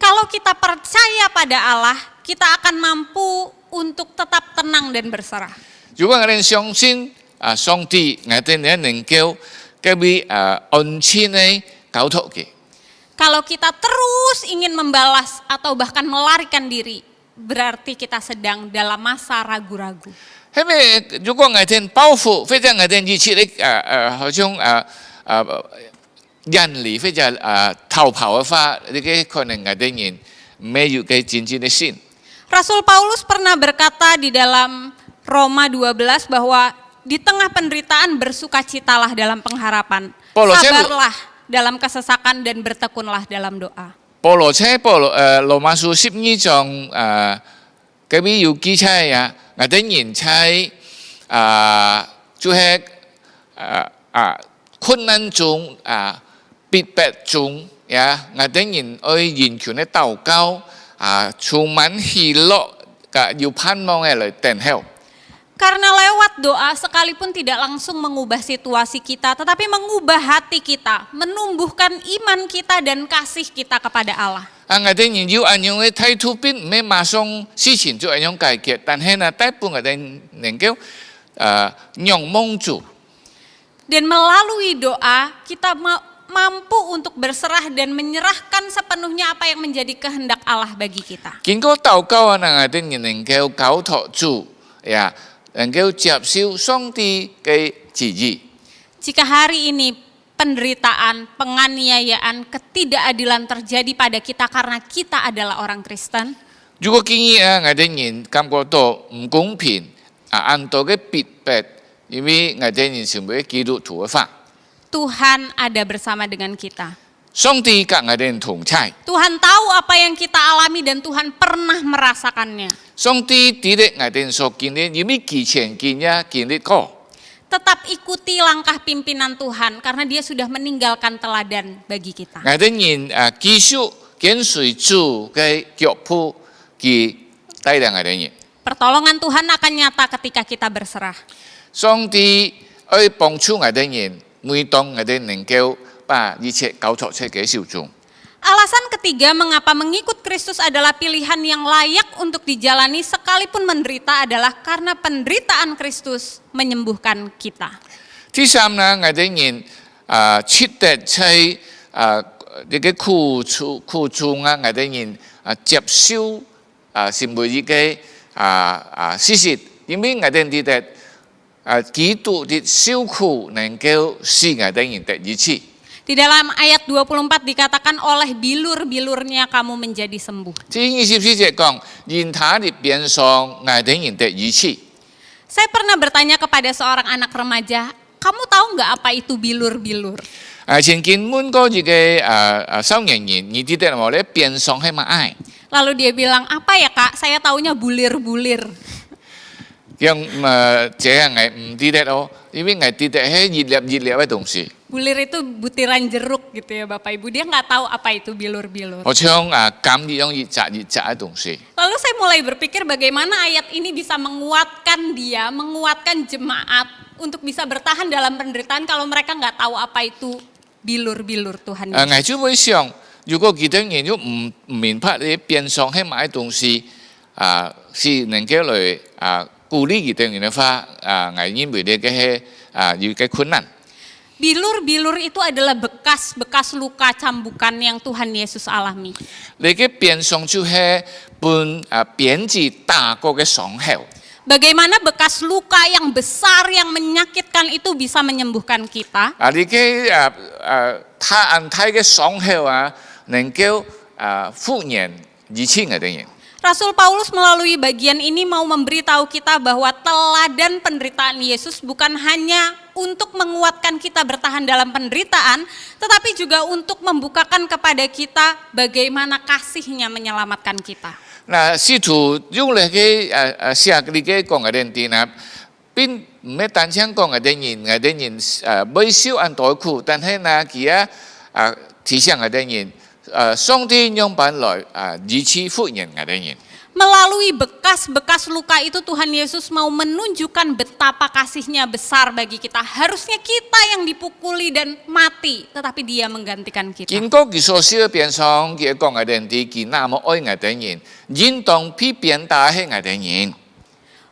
Kalau kita percaya pada Allah, kita akan mampu untuk tetap tenang dan berserah. 如果我哋相信上帝，我哋能夠佢安全嘅交託嘅。 Kalau kita terus ingin membalas atau bahkan melarikan diri, berarti kita sedang dalam masa ragu-ragu. 係咪？如果我哋報復，或者我哋一切嘅好像人離或者逃跑嘅話，呢個可能我哋人沒有嘅真正嘅心。 Rasul Paulus pernah berkata di dalam Roma 12 bahwa di tengah penderitaan bersukacitalah dalam pengharapan. Sabarlah dalam kesesakan dan bertekunlah dalam doa. 保羅羅馬書12章嗰邊有記載啊，我哋人喺就係困難中逼迫中呀，我哋人愛人權嘅禱告充滿喜樂有盼望嘅嚟等候。 Karena lewat doa sekalipun tidak langsung mengubah situasi kita, tetapi mengubah hati kita, menumbuhkan iman kita dan kasih kita kepada Allah. 我哋人要按樣嘅態度變，唔係馬上事情就按樣解決，但係呢，大部分我哋能夠仰望主。 Dan melalui doa kita mampu untuk berserah dan menyerahkan sepenuhnya apa yang menjadi kehendak Allah bagi kita. 經過禱告啊，我哋人能夠交託主呀。 能夠接受上帝嘅旨意。 Jika hari ini penderitaan, penganiayaan, ketidakadilan terjadi pada kita karena kita adalah orang Kristen, 如果建議我哋人感覺到唔公平按到嘅逼迫，因為我哋人成為基督徒嘅法， Tuhan ada bersama dengan kita. 上帝跟我哋人同在。 Tuhan tahu apa yang kita alami dan Tuhan pernah merasakannya. 上帝知道我哋所經歷，因為之前經歷過。 Tetap ikuti langkah pimpinan Tuhan karena Dia sudah meninggalkan teladan bagi kita. 我哋人繼續跟隨主嘅腳步，佢帶領我哋人。 Pertolongan Tuhan akan nyata ketika kita berserah. 上帝愛幫助我哋人，每當我哋能夠把一切交託喺佢手中。 Alasan ketiga mengapa mengikut Kristus adalah pilihan yang layak untuk dijalani sekalipun menderita adalah karena penderitaan Kristus menyembuhkan kita. 第三呢，我哋人切得喺呢個苦中我哋人接受成為一個事實，因為我哋知道基督的受苦能夠使我哋人得醫治。Di dalam ayat 24 dikatakan oleh bilur-bilurnya kamu menjadi sembuh. 这24节讲，因他的鞭伤，我等人得医治。 Saya pernah bertanya kepada seorang anak remaja, kamu tahu nggak apa itu bilur-bilur? 曾經問過一個少年人，你知道冇咧鞭傷係乜嘢？ Lalu dia bilang, apa ya kak? Saya taunya bulir-bulir. 咁這樣係唔知道咯，因為我知道係熱烈嘅東西。 Bulir itu butiran jeruk gitu ya Bapak Ibu. Dia nggak tahu apa itu bilur-bilur. 好像感呢種熱雜嘅東西。 Lalu saya mulai berpikir bagaimana ayat ini bisa menguatkan dia, menguatkan jemaat untuk bisa bertahan dalam penderitaan kalau mereka nggak tahu apa itu bilur-bilur Tuhan Yesus. 我就會想，如果其他人都唔明白你鞭傷係乜嘢東西，是能夠來鼓勵其他人嘅話，我認為呢個係有個困難。 Bilur-bilur itu adalah bekas-bekas luka cambukan yang Tuhan Yesus alami. 你嘅鞭傷就係本鞭子打過嘅傷口。 Bagaimana bekas luka yang besar yang menyakitkan itu bisa menyembuhkan kita? 你嘅太嘅傷口能夠復原醫治我哋人。 Rasul Paulus melalui bagian ini mau memberitahu kita bahwa teladan penderitaan Yesus bukan hanya untuk menguatkan kita bertahan dalam penderitaan, tetapi juga untuk membukakan kepada kita bagaimana kasih-Nya menyelamatkan kita. 使徒用嚟嘅寫你嘅講嘅人哋呢，並唔係單槍講嘅人未受安多苦，但係呢佢提醒嘅人。 上帝用辦來醫治復原嘅人。 Melalui bekas-bekas luka itu Tuhan Yesus mau menunjukkan betapa kasih-Nya besar bagi kita. Harusnya kita yang dipukuli dan mati, tetapi Dia menggantikan kita. 經過佢所受嘅鞭傷，佢講嘅人哋佢那麼愛我哋人，應當批鞭打係我哋人。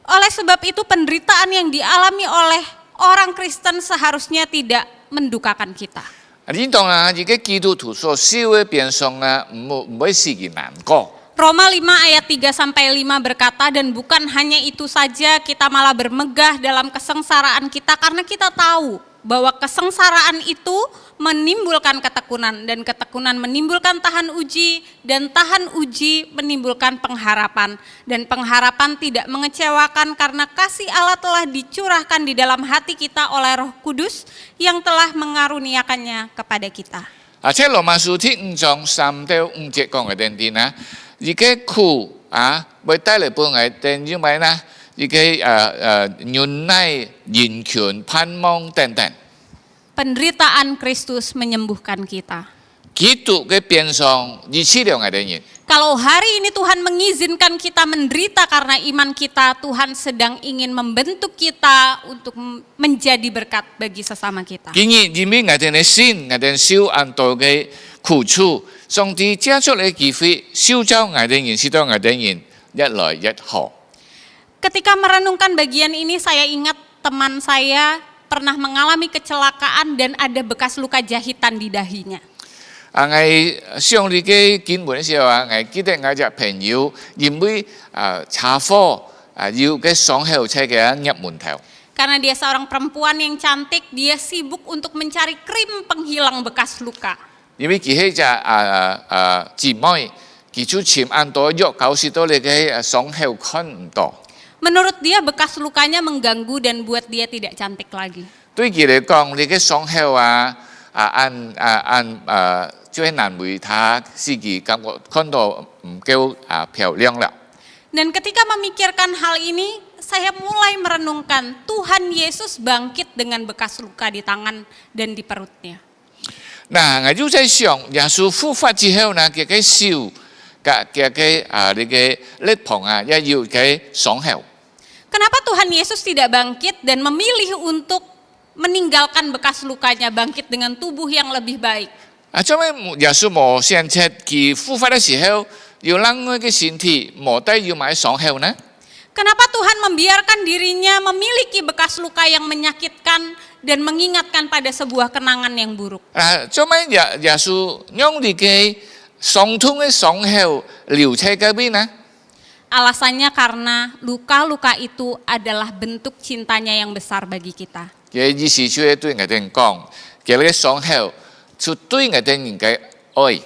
Oleh sebab itu penderitaan yang dialami oleh orang Kristen seharusnya tidak mendukakan kita. 應當一個基督徒所受嘅鞭傷唔會使佢難過。 Roma 5 ayat 3-5 berkata, dan bukan hanya itu saja kita malah bermegah dalam kesengsaraan kita karena kita tahu bahwa kesengsaraan itu menimbulkan ketekunan dan ketekunan menimbulkan tahan uji dan tahan uji menimbulkan pengharapan dan pengharapan tidak mengecewakan karena kasih Allah telah dicurahkan di dalam hati kita oleh Roh Kudus yang telah mengaruniakannya kepada kita. 即係羅馬書第5章3到5節講嘅人哋呢，而個苦會帶嚟俾我哋因為呢，而個忍耐、忍權、盼望等等。 Penderitaan Kristus menyembuhkan kita. 基督嘅鞭傷醫治了我哋人。 Kalau hari ini Tuhan mengizinkan kita menderita karena iman kita, Tuhan sedang ingin membentuk kita untuk menjadi berkat bagi sesama kita. 今日因為我哋嘅心，我哋受很多嘅苦楚，上帝借出嚟機會，塑造我哋人，使到我哋人越來越好。 Ketika merenungkan bagian ini, saya ingat teman saya pernah mengalami kecelakaan dan ada bekas luka jahitan di dahinya. 我上你嘅經文嘅時候我記得我隻朋友因為車禍要嘅傷口車嘅入門頭。 Karena dia seorang perempuan yang cantik, dia sibuk untuk mencari krim penghilang bekas luka. 因為佢係隻姊妹，佢就潛按到藥搞使到你嘅傷口看唔到。 Menurut dia bekas lukanya mengganggu dan buat dia tidak cantik lagi. 對佢嚟講，你嘅傷口就係難為他自己感覺看到唔夠漂亮啦。 Dan ketika memikirkan hal ini, saya mulai merenungkan Tuhan Yesus bangkit dengan bekas luka di tangan dan di perutnya. 嗱，我就在想，耶穌復活之後呢，佢嘅手、你嘅肋旁也要嘅傷口。 Kenapa Tuhan Yesus tidak bangkit dan memilih untuk meninggalkan bekas lukanya, bangkit dengan tubuh yang lebih baik? 做咩耶穌冇先切佢復活嘅時候，要讓佢嘅身體冇得要買傷口呢？ Kenapa Tuhan membiarkan dirinya memiliki bekas luka yang menyakitkan dan mengingatkan pada sebuah kenangan yang buruk? 做咩耶穌讓你嘅傷痛嘅傷口留喺嗰邊呢？ Alasannya karena luka-luka itu adalah bentuk cintanya yang besar bagi kita. 嘅意思就係對我哋講，佢嘅傷口出對我哋人嘅愛。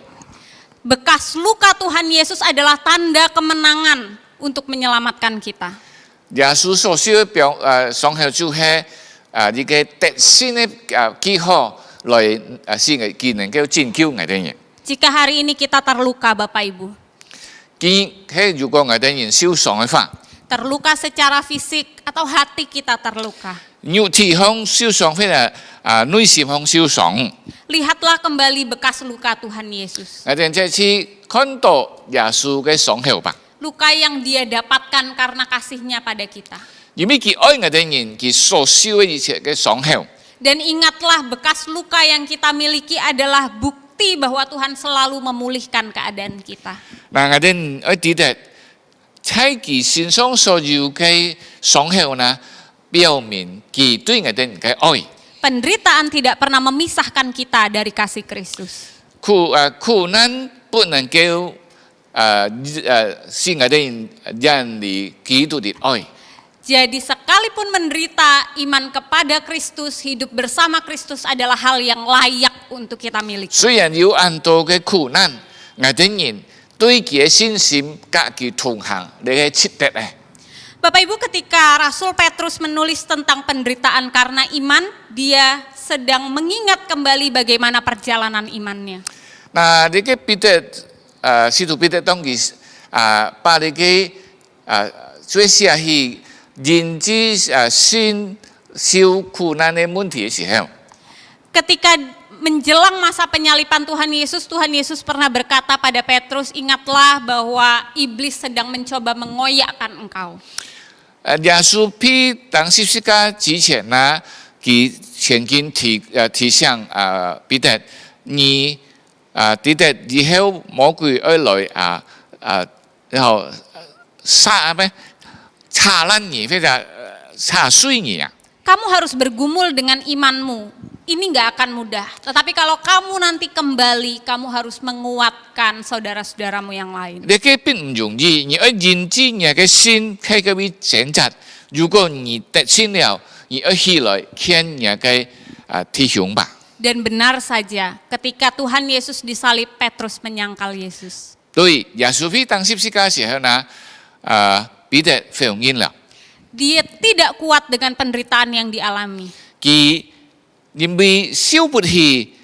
Bekas luka Tuhan Yesus adalah tanda kemenangan untuk menyelamatkan kita. 耶穌所受嘅傷害就係呢個特新嘅記號來使我哋能夠拯救我哋人。 Jika hari ini kita terluka Bapak Ibu, 如果我哋人受傷嘅話， terluka secara fisik atau hati kita terluka, 肉體上受傷或者內心上受傷， lihatlah kembali bekas luka Tuhan Yesus. 我哋再次看到耶穌嘅傷害吧。 Luka yang dia dapatkan karena kasihnya pada kita. 因為佢愛我哋人，佢所受嘅一切嘅傷害。 Dan ingatlah bekas luka yang kita miliki adalah bukti bahwa Tuhan selalu memulihkan keadaan kita. 嗱，我哋要記得，喺佢身上所有嘅傷害呢，表明佢對我哋人嘅愛。 Penderitaan tidak pernah memisahkan kita dari kasih Kristus. 苦難不能夠使我哋人離基督的愛。 Jadi sekalipun menderita, iman kepada Kristus, hidup bersama Kristus adalah hal yang layak untuk kita miliki. 雖然有很多嘅苦難，我哋人對佢嘅信心甲佢同行，你係值得嘅。 Bapak Ibu, ketika Rasul Petrus menulis tentang penderitaan karena iman, dia sedang mengingat kembali bagaimana perjalanan imannya. 嗱，你嘅彼得使徒彼得當佢把你嘅最寫去人之先受苦難嘅問題嘅時候， Ketika menjelang masa penyalipan Tuhan Yesus pernah berkata pada Petrus, ingatlah bahwa iblis sedang mencoba mengoyakkan engkau. 耶穌喺當十字架之前呢，佢曾經提醒彼得，你彼得以後魔鬼而來然後殺爛你，或者殺碎你啊！ Kamu harus bergumul dengan imanmu. Ini nggak akan mudah. Tetapi kalau kamu nanti kembali, kamu harus menguatkan saudara-saudaramu yang lain. 你嘅並唔容易，你要認知你嘅心係個會掙扎。如果你得勝了，你要起來見你嘅弟兄吧。 Dan benar saja, ketika Tuhan Yesus disalib, Petrus menyangkal Yesus. 對，耶穌喺當十字架時候呢，彼得否認了。 Dia tidak kuat dengan penderitaan yang dialami. 佢因為受不起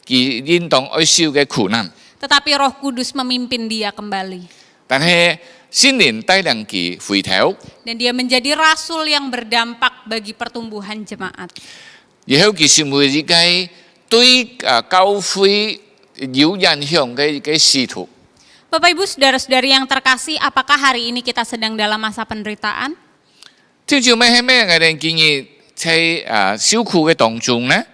佢應當要受嘅苦難， Tetapi Roh Kudus memimpin dia kembali. 但係聖靈帶領佢回頭， Dan dia menjadi rasul yang berdampak bagi pertumbuhan jemaat. 然後佢成為一個對教會有影響嘅使徒。 Bapak Ibu saudara-saudari yang terkasih, apakah hari ini kita sedang dalam masa penderitaan? 聽住咩係咩？我哋建議喺受苦嘅當中呢？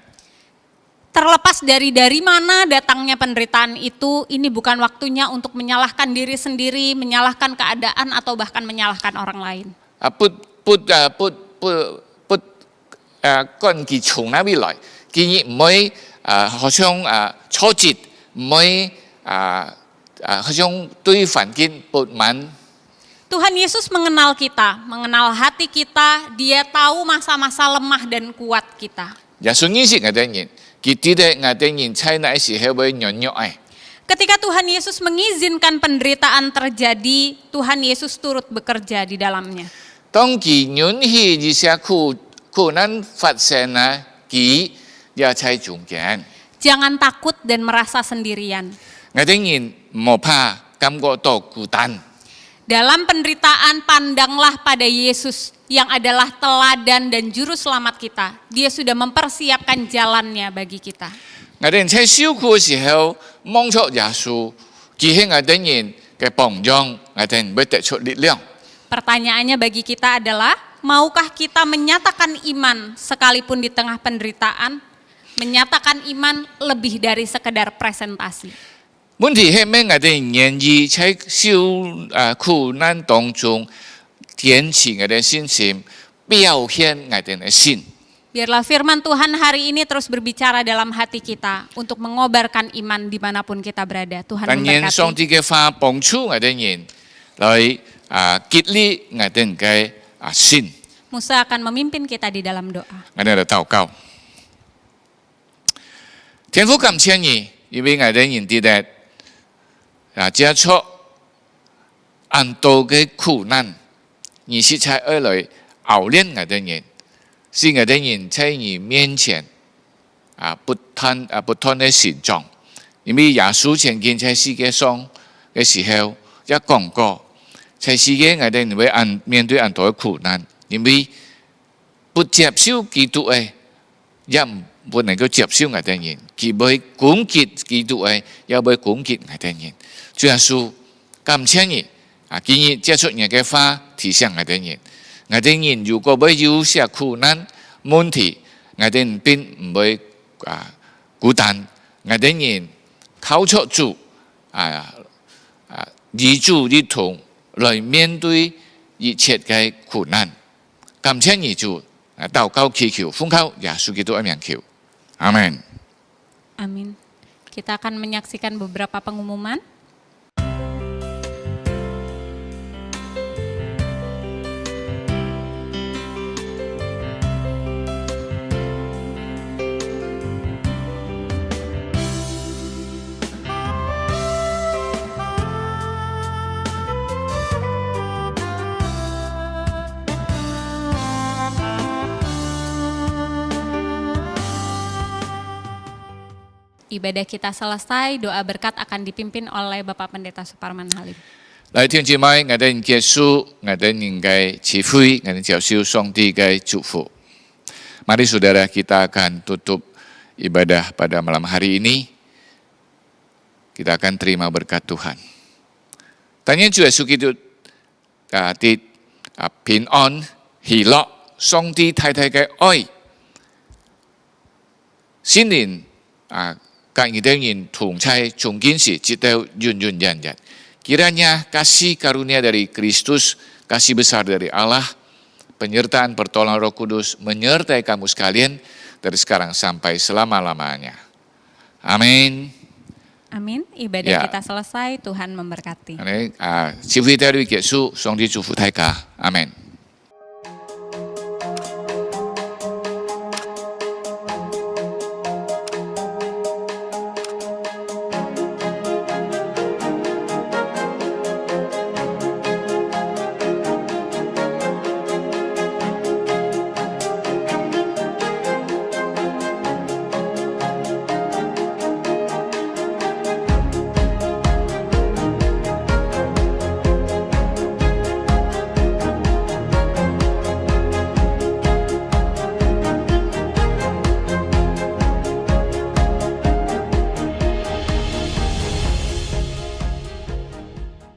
Terlepas dari mana datangnya penderitaan itu, ini bukan waktunya untuk menyalahkan diri sendiri, menyalahkan keadaan atau bahkan menyalahkan orang lain. 關佢從哪邊來？建議唔可以好像挫折，唔可以好像對環境不滿。 Tuhan Yesus mengenal kita, mengenal hati kita, dia tahu masa-masa lemah dan kuat kita. 耶穌認識我哋人，佢知道我哋人在那時候會軟弱嘅。 Ketika Tuhan Yesus mengizinkan penderitaan terjadi, Tuhan Yesus turut bekerja di dalamnya. 當佢允許這些苦難發生呢，佢也在中間。 Jangan takut dan merasa sendirian. 我哋人唔怕感覺到孤單。 Dalam penderitaan, pandanglah pada Yesus yang adalah teladan dan juru selamat kita. Dia sudah mempersiapkan jalannya bagi kita. 我哋在受苦嘅時候，望出耶穌，佢係我哋人嘅榜樣，我哋會得出力量。 Pertanyaannya bagi kita adalah, maukah kita menyatakan iman sekalipun di tengah penderitaan? Menyatakan iman lebih dari sekedar presentasi. 問題係咩？我哋願意在受苦難當中堅持我哋信心，表現我哋嘅信。 Biarlah firman Tuhan hari ini terus berbicara dalam hati kita untuk mengobarkan iman dimanapun kita berada. Tuhan 但願上 memberkati. 帝嘅話幫助我哋人來激勵我哋嘅信。 Musa akan memimpin kita di dalam doa. 我哋嚟禱告。天父感謝你，因為我哋認知得接觸很多嘅苦難，你是在而來熬練我哋人，使我哋人在你面前不斷嘅成長。因為耶穌曾經在世界上嘅時候也講過，在世界我哋會面對很多嘅苦難，因為不接受基督嘅，也不能夠接受我哋人，既不會攻擊基督嘅，也不會攻擊我哋人。主耶穌感謝你，今日接觸你嘅話提醒我哋人，我哋人如果會有些苦難問題，我哋並唔會孤單，我哋人靠着主與主一同來面對一切嘅苦難。感謝你主，禱告祈求，奉靠耶穌基督嘅名求，阿門。 Amin. Kita akan menyaksikan beberapa pengumuman. Ibadah kita selesai, doa berkat akan dipimpin oleh Bapak Pendeta Suparman Halim. 來聽姊妹，我哋結束我哋嘅聚會，我哋接受上帝嘅祝福。Mari saudara, kita akan tutup ibadah pada malam hari ini. Kita akan terima berkat Tuhan. Tanya Chúa Giêsu Kitô thì bình an, hỷ lạc, song ti thay thay cái oi. Xin niệm các người dengan thungsai chungkin si citau yun yan. Kiranya kasih karunia dari Kristus, kasih besar dari Allah, penyertaan pertolongan Roh Kudus menyertai kamu sekalian dari sekarang sampai selama-lamanya. Amin. Amin. Ibadah kita selesai, Tuhan memberkati. Chỉ huy theo đi kết束, song đi祝福大家. Amen.